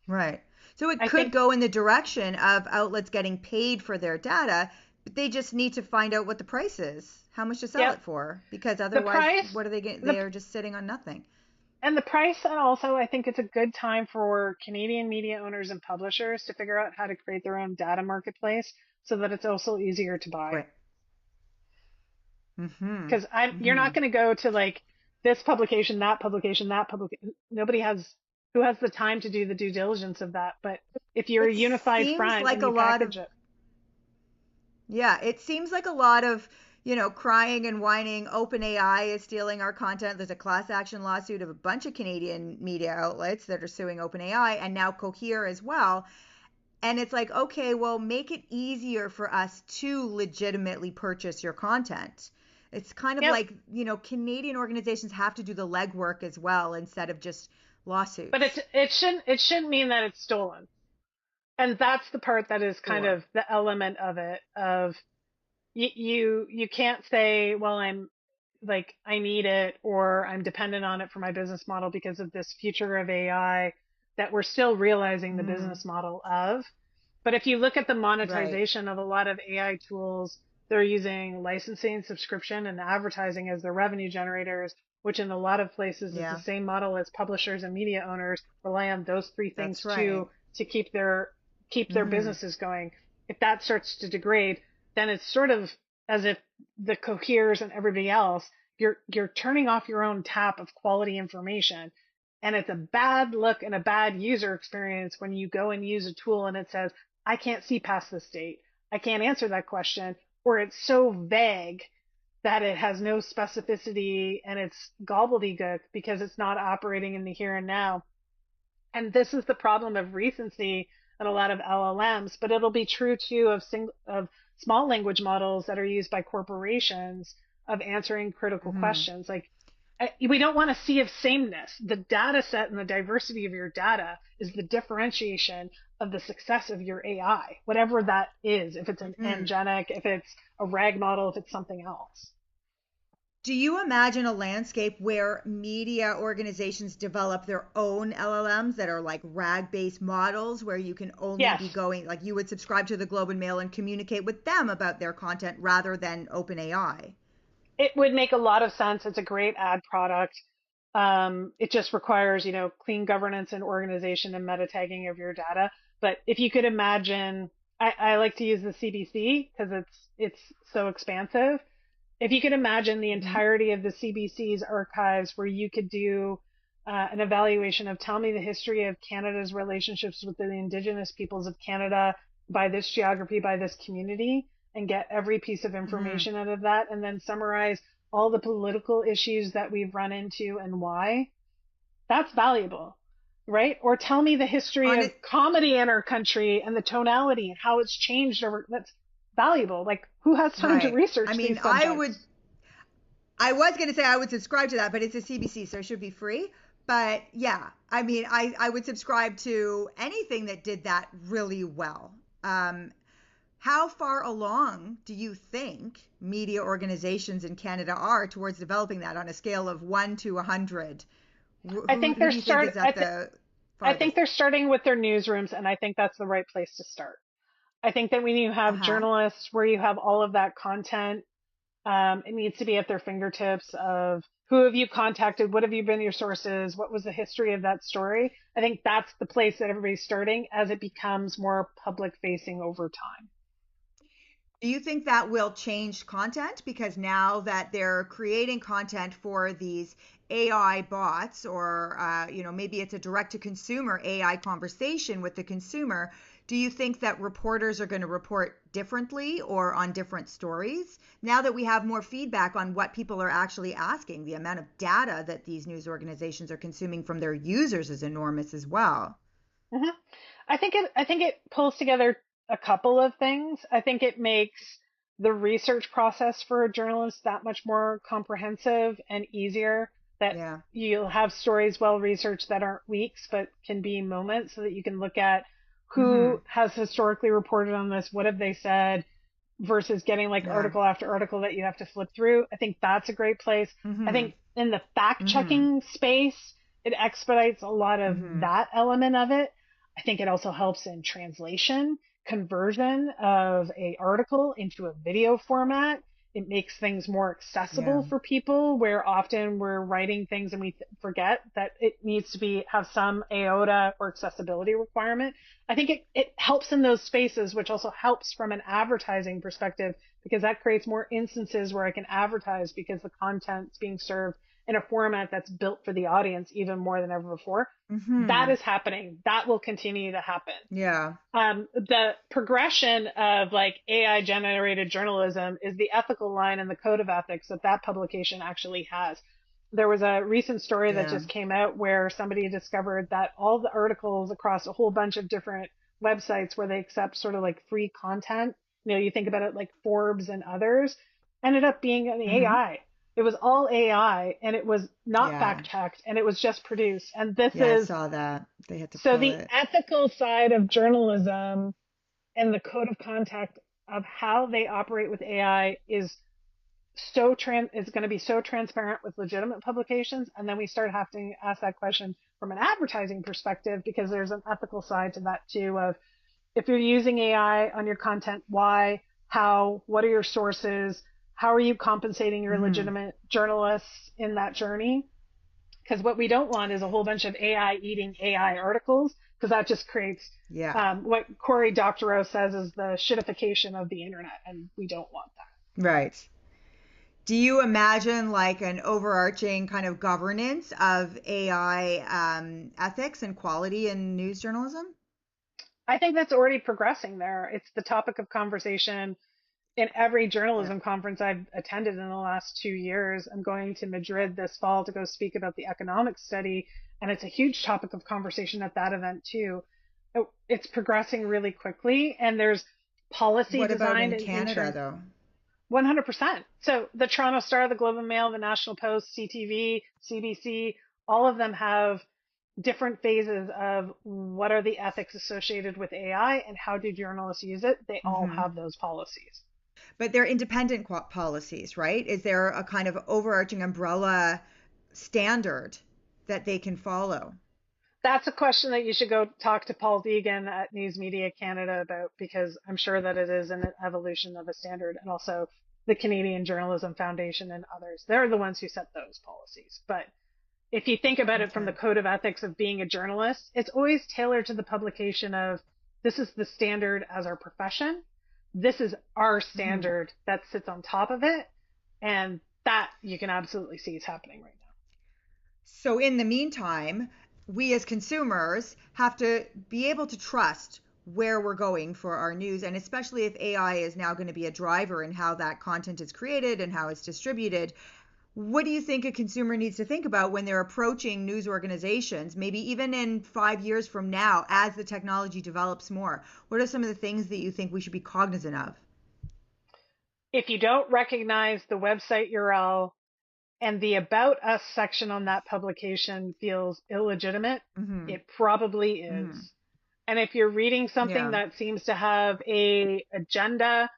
S3: Right. So it
S1: I
S3: could
S1: think
S3: go in the direction of outlets getting paid for their data, but they just need to find out what the price is, how much to sell
S1: yep,
S3: it for, because
S1: the
S3: otherwise,
S1: price,
S3: what are they getting?
S1: the
S3: They are just sitting on nothing.
S1: and the price, and also I think it's a good time for Canadian media owners and publishers to figure out how to create their own data marketplace so that it's also easier to buy.
S3: Right. Mm-hmm.
S1: Because you're
S3: Mm-hmm.
S1: not going to go to like this publication, that publication, that publication. Nobody has who has the time to do the due diligence of that. But if you're a
S3: It
S1: unified
S3: seems
S1: front
S3: like
S1: and
S3: a
S1: you
S3: lot of,
S1: package it,
S3: yeah, it seems like a lot of, crying and whining. OpenAI is stealing our content. There's a class action lawsuit of a bunch of Canadian media outlets that are suing OpenAI and now Cohere as well. And it's like, okay, well, make it easier for us to legitimately purchase your content. It's kind of
S1: yep.
S3: like, Canadian organizations have to do the legwork as well instead of just
S1: But
S3: lawsuits.
S1: it shouldn't mean that it's stolen. And that's the part that is kind
S3: Sure.
S1: of the element of it of you can't say, well, I'm like I need it or I'm dependent on it for my business model because of this future of AI that we're still realizing the
S3: Mm-hmm.
S1: business model of. But if you look at the
S3: Right.
S1: monetization of a lot of AI tools, they're using licensing, subscription, and advertising as their revenue generators, which in a lot of places is the
S3: Yeah,
S1: same model as publishers and media owners rely on those three
S3: that's
S1: things
S3: right.
S1: too to keep their
S3: Hmm.
S1: businesses going. If that starts to degrade, then it's sort of as if the coheres and everybody else, you're turning off your own tap of quality information. And it's a bad look and a bad user experience when you go and use a tool and it says, I can't see past this date. I can't answer that question. Or it's so vague that it has no specificity and it's gobbledygook because it's not operating in the here and now. And this is the problem of recency in a lot of LLMs, but it'll be true too of small language models that are used by corporations of answering critical
S3: Hmm.
S1: questions. Like we don't want a sea of sameness. The data set and the diversity of your data is the differentiation of the success of your AI, whatever that is. If it's an
S3: Hmm.
S1: angenic, if it's a RAG model, if it's something else.
S3: Do you imagine a landscape where media organizations develop their own LLMs that are like RAG-based models where you can only be
S1: Yes,
S3: going, like you would subscribe to the Globe and Mail and communicate with them about their content rather than OpenAI?
S1: it would make a lot of sense. It's a great ad product. It just requires, clean governance and organization and meta tagging of your data. But if you could imagine, I like to use the CBC because it's so expansive. If you could imagine the
S3: Hmm.
S1: entirety of the CBC's archives where you could do an evaluation of tell me the history of Canada's relationships with the Indigenous peoples of Canada by this geography, by this community, and get every piece of
S3: Hmm.
S1: information out of that, and then summarize all the political issues that we've run into and why, that's valuable, right? Or tell me the history
S3: On
S1: of
S3: it,
S1: comedy in our country and the tonality and how it's changed over. That's valuable. Like, who has time to
S3: right. I
S1: research
S3: mean,
S1: these subjects?
S3: I was going to say I would subscribe to that, but it's a CBC, so it should be free. But yeah, I mean, I would subscribe to anything that did that really well. Um, how far along do you think media organizations in Canada are towards developing that on a scale of 1 to 100?
S1: I think
S3: Who
S1: they're
S3: do you think
S1: start.
S3: is at the
S1: I think
S3: farthest?
S1: they're starting with their newsrooms, and I think that's the right place to start. I think that when you
S3: Uh
S1: have
S3: huh.
S1: journalists where you have all of that content, it needs to be at their fingertips of who have you contacted, what have you been your sources, what was the history of that story. I think that's the place that everybody's starting as it becomes more public facing over time.
S3: Do you think that will change content? Because now that they're creating content for these AI bots, or maybe it's a direct to consumer AI conversation with the consumer, do you think that reporters are going to report differently or on different stories? Now that we have more feedback on what people are actually asking, the amount of data that these news organizations are consuming from their users is enormous as well.
S1: Mhm. I think it pulls together a couple of things. I think it makes the research process for a journalist that much more comprehensive and easier. That
S3: Yeah.
S1: you'll have stories well researched that aren't weeks but can be moments, so that you can look at
S3: Mm-hmm.
S1: who has historically reported on this, what have they said, versus getting like
S3: Yeah.
S1: article after article that you have to flip through. I think that's a great place. I
S3: Mm-hmm.
S1: think in the fact
S3: Mm-hmm.
S1: checking space, it expedites a lot of
S3: Mm-hmm.
S1: that element of it. I think it also helps in translation, conversion of a article into a video format. It makes things more
S3: Yeah.
S1: accessible for people where often we're writing things and we forget that it needs to be have some AOTA or accessibility requirement. I think it helps in those spaces, which also helps from an advertising perspective because that creates more instances where I can advertise because the content's being served in a format that's built for the audience even more than ever before. That
S3: Mm-hmm.
S1: is happening. That will continue to happen.
S3: Yeah.
S1: The progression of like AI generated journalism is the ethical line in the code of ethics that that publication actually has. There was a recent story that
S3: Yeah.
S1: just came out where somebody discovered that all the articles across a whole bunch of different websites where they accept sort of like free content, you think about it like Forbes and others, ended up being an
S3: Mm-hmm.
S1: AI. It was all AI and it was not
S3: Yeah.
S1: fact checked and it was just produced. And this
S3: Yeah, I
S1: is
S3: saw that. They had to
S1: so
S3: pull
S1: the
S3: it.
S1: ethical side of journalism and the code of conduct of how they operate with AI is going to be so transparent with legitimate publications, and then we start having to ask that question from an advertising perspective because there's an ethical side to that too of If you're using AI on your content, why, how, what are your sources? How are you compensating your
S3: Hmm.
S1: legitimate journalists in that journey? Because what we don't want is a whole bunch of AI eating AI articles, because that just creates
S3: Yeah.
S1: what Cory Doctorow says is the shitification of the internet, and we don't want that.
S3: Right. Do you imagine like an overarching kind of governance of AI ethics and quality in news journalism?
S1: I think that's already progressing there. It's the topic of conversation in every
S3: Yeah.
S1: journalism conference I've attended in the last 2 years. I'm going to Madrid this fall to go speak about the economic study, and it's a huge topic of conversation at that event too. It's progressing really quickly, and there's policy
S3: What about
S1: designed
S3: in
S1: in
S3: Canada
S1: terms
S3: though?
S1: 100%. So the Toronto Star, the Globe and Mail, the National Post, CTV, CBC, all of them have different phases of what are the ethics associated with AI and how do journalists use it. They all
S3: Hmm.
S1: have those policies.
S3: But they're independent policies, right? Is there a kind of overarching umbrella standard that they can follow?
S1: That's a question that you should go talk to Paul Deegan at News Media Canada about, because I'm sure that it is an evolution of a standard, and also the Canadian Journalism Foundation and others. They're the ones who set those policies. But if you think about it from the
S3: Okay.
S1: code of ethics of being a journalist, it's always tailored to the publication of this is the standard as our profession. This is our
S3: Hmm.
S1: standard that sits on top of it. And that you can absolutely see is happening right now.
S3: So in the meantime, we as consumers have to be able to trust where we're going for our news, and especially if AI is now going to be a driver in how that content is created and how it's distributed. What do you think a consumer needs to think about when they're approaching news organizations, maybe even in 5 years from now, as the technology develops more? What are some of the things that you think we should be cognizant of?
S1: If you don't recognize the website URL and the About Us section on that publication feels illegitimate,
S3: Mm-hmm.
S1: it probably
S3: Mm-hmm.
S1: is. And if you're reading something
S3: Yeah.
S1: that seems to have a agenda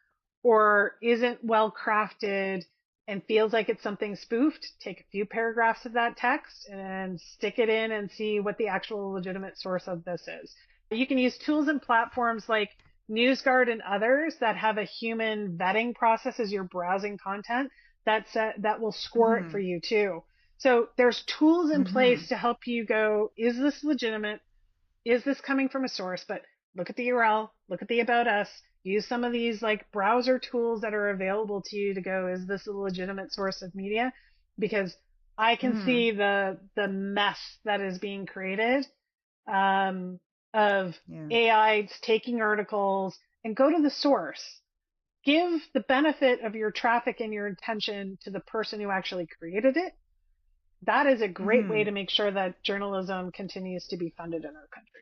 S1: or isn't well crafted and feels like it's something spoofed, take a few paragraphs of that text and stick it in and see what the actual legitimate source of this is. You can use tools and platforms like NewsGuard and others that have a human vetting process as you're browsing content that will score it for
S3: Mm-hmm.
S1: you too. So there's tools in
S3: Mm-hmm.
S1: place to help you go, is this legitimate? Is this coming from a source? But look at the URL, look at the About Us, use some of these like browser tools that are available to you to go, is this a legitimate source of media? Because I can
S3: Mm-hmm.
S1: see the mess that is being created of
S3: Yeah.
S1: AI taking articles and go to the source. Give the benefit of your traffic and your intention to the person who actually created it. That is a great way
S3: Mm-hmm.
S1: to make sure that journalism continues to be funded in our country.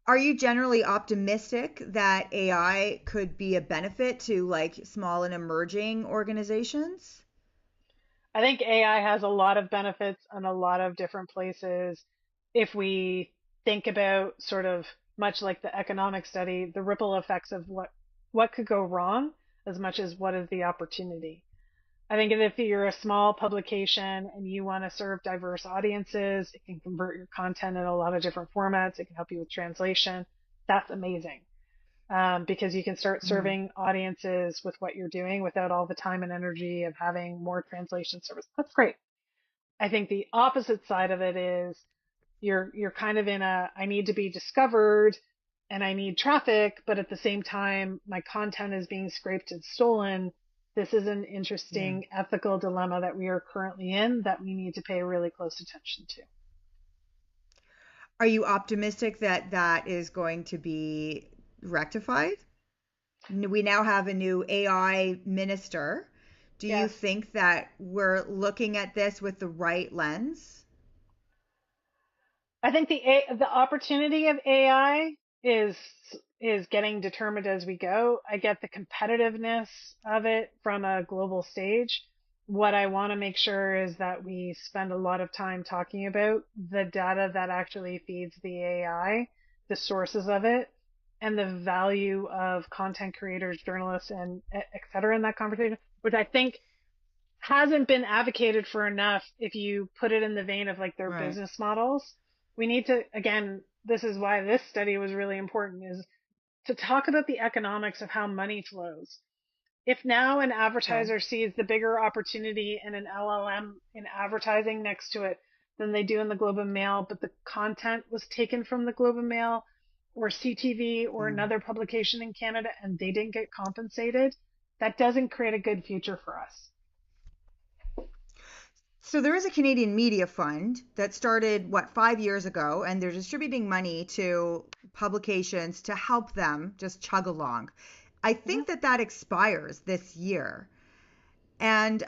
S3: Are you generally optimistic that AI could be a benefit to like small and emerging organizations?
S1: I think AI has a lot of benefits in a lot of different places. If we think about sort of much like the economic study, the ripple effects of what could go wrong as much as what is the opportunity. I think if you're a small publication and you want to serve diverse audiences, it can convert your content in a lot of different formats. It can help you with translation. That's amazing, because you can start
S3: Mm-hmm.
S1: serving audiences with what you're doing without all the time and energy of having more translation service. That's great. I think the opposite side of it is you're kind of in a I need to be discovered and I need traffic, but at the same time my content is being scraped and stolen. This is an
S3: Yeah.
S1: interesting ethical dilemma that we are currently in that we need to pay really close attention to.
S3: Are you optimistic that that is going to be rectified? We now have a new AI minister. Do you
S1: Yes.
S3: think that we're looking at this with the right lens?
S1: I think the opportunity of AI is is getting determined as we go. I get the competitiveness of it from a global stage. What I want to make sure is that we spend a lot of time talking about the data that actually feeds the AI, the sources of it, and the value of content creators, journalists, and et cetera in that conversation, which I think hasn't been advocated for enough if you put it in the vein of like their
S3: Right.
S1: business models. We need to, again, this is why this study was really important, is to talk about the economics of how money flows. If now an
S3: Okay.
S1: advertiser sees the bigger opportunity in an LLM in advertising next to it than they do in the Globe and Mail, but the content was taken from the Globe and Mail or CTV or
S3: Mm.
S1: another publication in Canada and they didn't get compensated, that doesn't create a good future for us.
S3: So there is a Canadian Media Fund that started, what, 5 years ago, and they're distributing money to publications to help them just chug along. I
S1: Mhm.
S3: think that that expires this year. And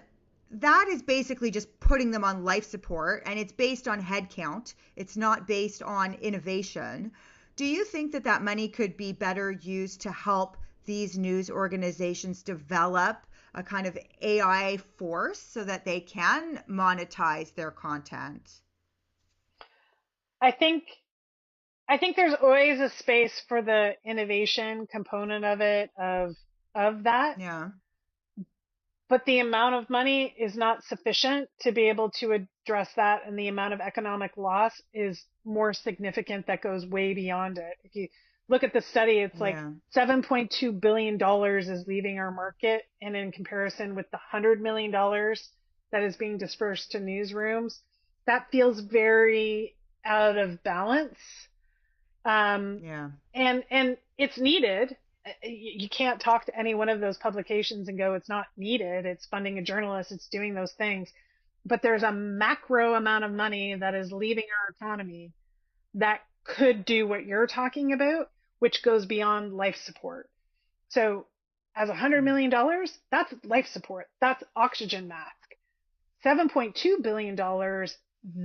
S3: that is basically just putting them on life support, and it's based on headcount. It's not based on innovation. Do you think that that money could be better used to help these news organizations develop a kind of AI force so that they can monetize their content?
S1: I think I think there's always a space for the innovation component of it of that,
S3: Yeah.
S1: but the amount of money is not sufficient to be able to address that, and the amount of economic loss is more significant that goes way beyond it. If you look at the study, it's like
S3: Yeah.
S1: $7.2 billion is leaving our market, and in comparison with the $100 million that is being dispersed to newsrooms, that feels very out of balance. Um,
S3: Yeah.
S1: and it's needed. You can't talk to any one of those publications and go, it's not needed. It's funding a journalist. It's doing those things. But there's a macro amount of money that is leaving our economy that could do what you're talking about, which goes beyond life support. So as $100 million, that's life support. That's oxygen mask. $7.2 billion,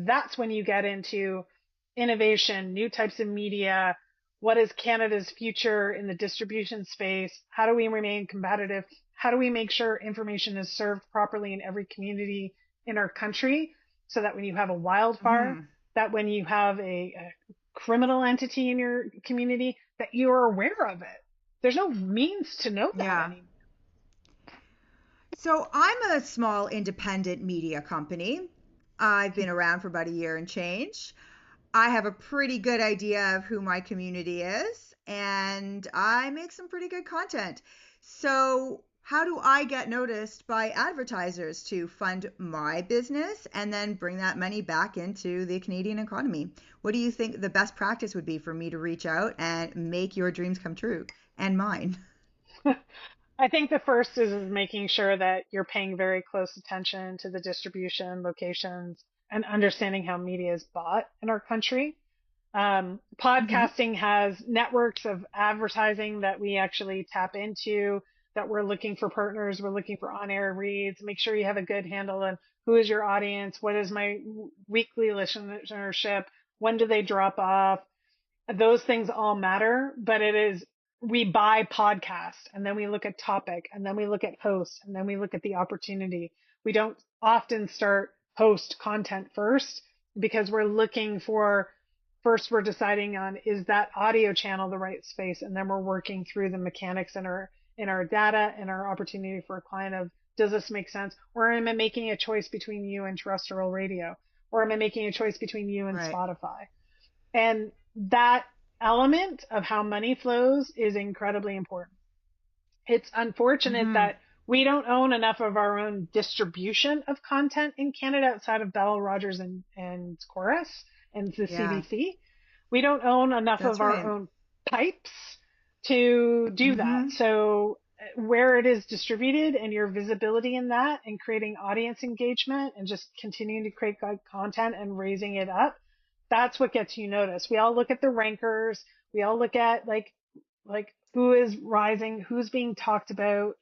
S1: that's when you get into innovation, new types of media. What is Canada's future in the distribution space? How do we remain competitive? How do we make sure information is served properly in every community in our country so that when you have a wildfire,
S3: Hmm.
S1: that when you have a criminal entity in your community, that you are aware of it? There's no means to know that
S3: Yeah.
S1: anymore.
S3: So I'm a small independent media company. I've been around for about a year and change. I have a pretty good idea of who my community is, and I make some pretty good content. So, how do I get noticed by advertisers to fund my business and then bring that money back into the Canadian economy? What do you think the best practice would be for me to reach out and make your dreams come true and mine?
S1: I think the first is making sure that you're paying very close attention to the distribution locations and understanding how media is bought in our country.
S3: Hmm.
S1: Podcasting has networks of advertising that we actually tap into, that we're looking for partners, we're looking for on-air reads. Make sure you have a good handle on who is your audience, what is my weekly listenership, when do they drop off. Those things all matter, but it is, we buy podcast and then we look at topic and then we look at host and then we look at the opportunity. We don't often start host content first because we're looking for, first we're deciding on, is that audio channel the right space, and then we're working through the mechanics in our data and our opportunity for a client of, does this make sense, or am I making a choice between you and terrestrial radio, or am I making a choice between you and
S3: Right.
S1: Spotify? And that element of how money flows is incredibly important. It's unfortunate
S3: Hmm.
S1: that we don't own enough of our own distribution of content in Canada outside of Bell, Rogers, and Chorus and the
S3: Yeah,
S1: CBC. We don't own enough
S3: that's
S1: of our
S3: right.
S1: own pipes to do that.
S3: Hmm.
S1: So where it is distributed and your visibility in that and creating audience engagement and just continuing to create good content and raising it up, that's what gets you noticed. We all look at the rankers. We all look at like who is rising, who's being talked about,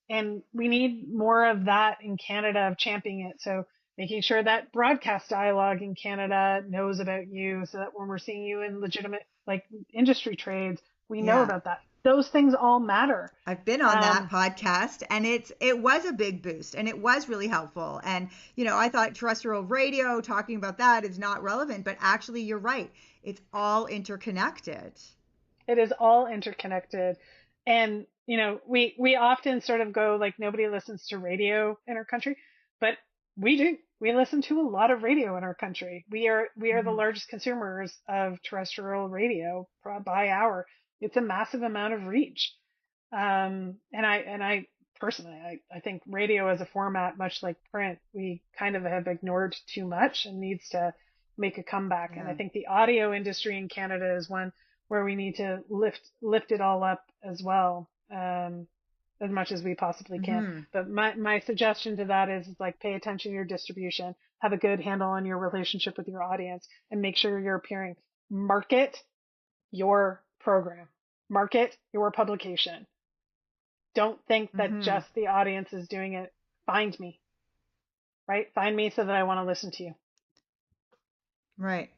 S1: and we need more of that in Canada of championing it. So making sure that broadcast dialogue in Canada knows about you so that when we're seeing you in legitimate like industry trades, we know
S3: Yeah.
S1: about that. Those things all matter.
S3: I've been on that
S1: Um,
S3: podcast and it was a big boost and it was really helpful. And I thought terrestrial radio talking about that is not relevant, but actually you're right. It's all interconnected.
S1: it is all interconnected. And, we often sort of go like nobody listens to radio in our country, but we do. We listen to a lot of radio in our country. We are the
S3: Mhm.
S1: largest consumers of terrestrial radio by hour. It's a massive amount of reach. And I personally, I think radio as a format, much like print, we kind of have ignored too much and needs to make a comeback. And I
S3: Yeah.
S1: think the audio industry in Canada is one where we need to lift it all up as well, as much as we possibly can.
S3: Hmm.
S1: But my suggestion to that is like pay attention to your distribution, have a good handle on your relationship with your audience, and make sure you're appearing. Market your program, market your publication. Don't think that
S3: Hmm.
S1: just the audience is doing it. Find me, right? Find me so that I want to listen to you.
S3: Right.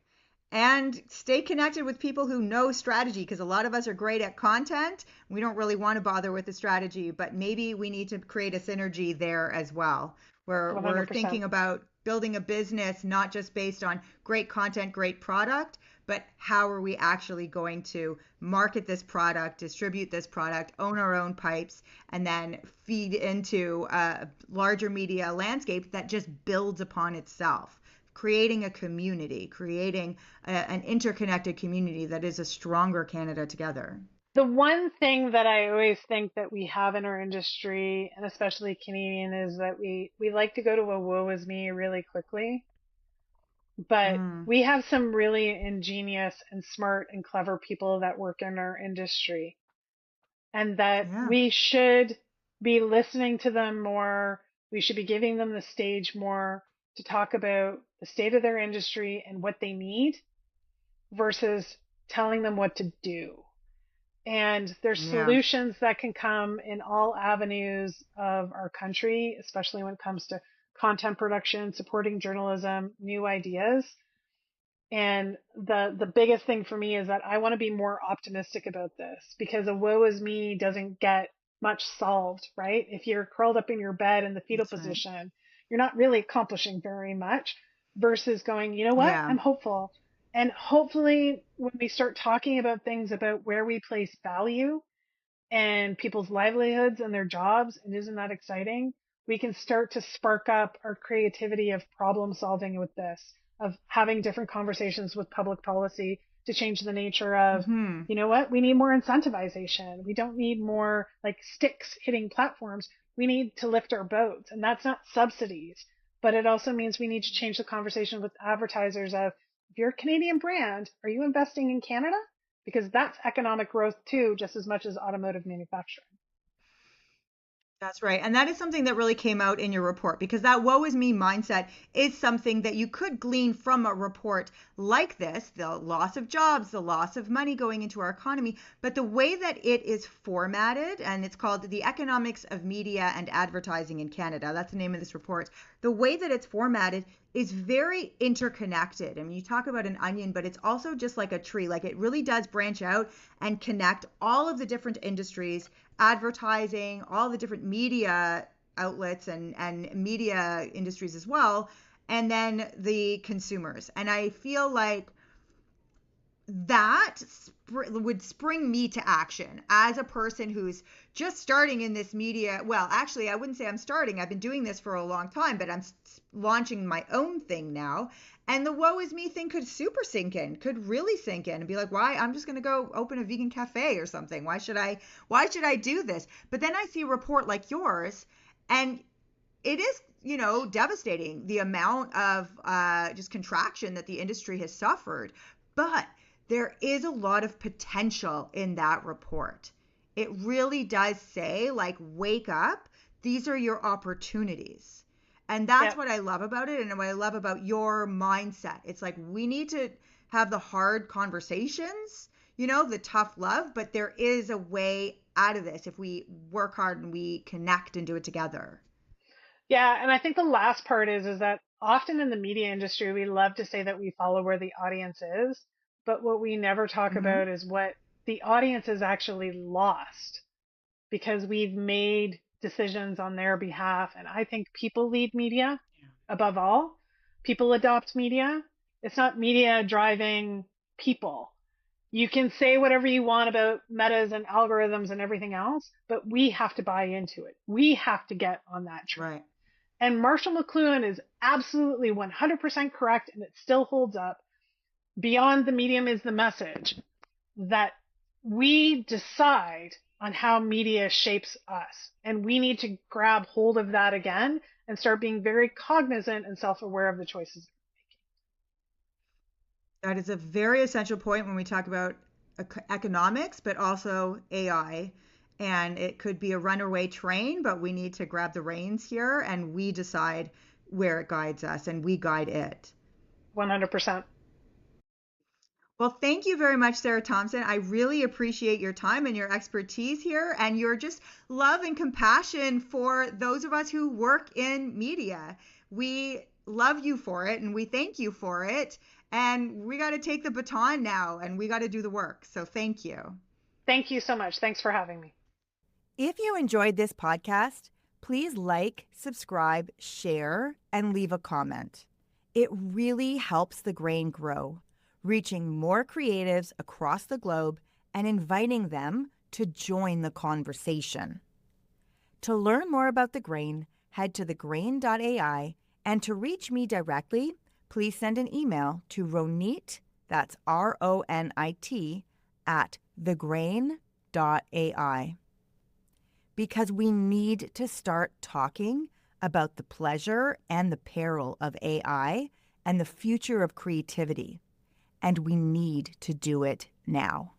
S3: And stay connected with people who know strategy because a lot of us are great at content. We don't really want to bother with the strategy, but maybe we need to create a synergy there as well, where we're
S1: 100%.
S3: thinking about building a business not just based on great content, great product, but how are we actually going to market this product, distribute this product, own our own pipes, and then feed into a larger media landscape that just builds upon itself, creating a community, creating an interconnected community that is a stronger Canada together.
S1: The one thing that I always think that we have in our industry, and especially Canadian, is that we like to go to a woe is me really quickly. But
S3: Mm,
S1: we have some really ingenious and smart and clever people that work in our industry, and that
S3: yeah,
S1: we should be listening to them more. We should be giving them the stage more to talk about the state of their industry and what they need versus telling them what to do. And there's
S3: yeah.
S1: solutions that can come in all avenues of our country, especially when it comes to content production, supporting journalism, new ideas. And the biggest thing for me is that I want to be more optimistic about this because a woe is me doesn't get much solved, right? If you're curled up in your bed in the fetal
S3: That's right.
S1: position, you're not really accomplishing very much versus going, you know what?
S3: Yeah.
S1: I'm hopeful. And hopefully when we start talking about things about where we place value and people's livelihoods and their jobs, and isn't that exciting? We can start to spark up our creativity of problem solving with this, of having different conversations with public policy to change the nature of,
S3: Hmm.
S1: you know what, we need more incentivization. We don't need more like sticks hitting platforms. We need to lift our boats. And that's not subsidies, but it also means we need to change the conversation with advertisers of, if you're a Canadian brand, are you investing in Canada? Because that's economic growth too, just as much as automotive manufacturing.
S3: That's right. And that is something that really came out in your report because that woe is me mindset is something that you could glean from a report like this, the loss of jobs, the loss of money going into our economy. But the way that it is formatted, and it's called The Economics of Media and Advertising in Canada, that's the name of this report. The way that it's formatted is very interconnected. I mean, you talk about an onion, but it's also just like a tree. Like it really does branch out and connect all of the different industries, advertising, all the different media outlets and media industries as well, and then the consumers. And I feel like that would spring me to action as a person who's just starting in this media. Well, actually, I wouldn't say I'm starting. I've been doing this for a long time, but I'm launching my own thing now. And the woe is me thing could super sink in, could really sink in and be like, why? I'm just going to go open a vegan cafe or something. Why should I do this? But then I see a report like yours and it is, devastating the amount of just contraction that the industry has suffered. But there is a lot of potential in that report. It really does say, like, wake up. These are your opportunities. And that's
S1: Yeah.
S3: what I love about it and what I love about your mindset. It's like we need to have the hard conversations, the tough love, but there is a way out of this if we work hard and we connect and do it together.
S1: Yeah. And I think the last part is that often in the media industry, we love to say that we follow where the audience is. But what we never talk
S3: Mm-hmm.
S1: about is what the audience is actually lost because we've made decisions on their behalf. And I think people lead media above all. People adopt media. It's not media driving people. You can say whatever you want about metas and algorithms and everything else, but we have to buy into it. We have to get on that train.
S3: Right.
S1: And Marshall McLuhan is absolutely 100% correct, and it still holds up. Beyond the medium is the message, that we decide on how media shapes us. And we need to grab hold of that again and start being very cognizant and self-aware of the choices.
S3: That is a very essential point when we talk about economics, but also AI. And it could be a runaway train, but we need to grab the reins here and we decide where it guides us and we guide it.
S1: 100%.
S3: Well, thank you very much, Sarah Thompson. I really appreciate your time and your expertise here and your just love and compassion for those of us who work in media. We love you for it and we thank you for it. And we got to take the baton now and we got to do the work. So thank you.
S1: Thank you so much. Thanks for having me.
S2: If you enjoyed this podcast, please like, subscribe, share, and leave a comment. It really helps The Grain grow, reaching more creatives across the globe and inviting them to join the conversation. To learn more about The Grain, head to thegrain.ai, and to reach me directly, please send an email to Ronit, that's RONIT, at thegrain.ai. Because we need to start talking about the pleasure and the peril of AI and the future of creativity. And we need to do it now.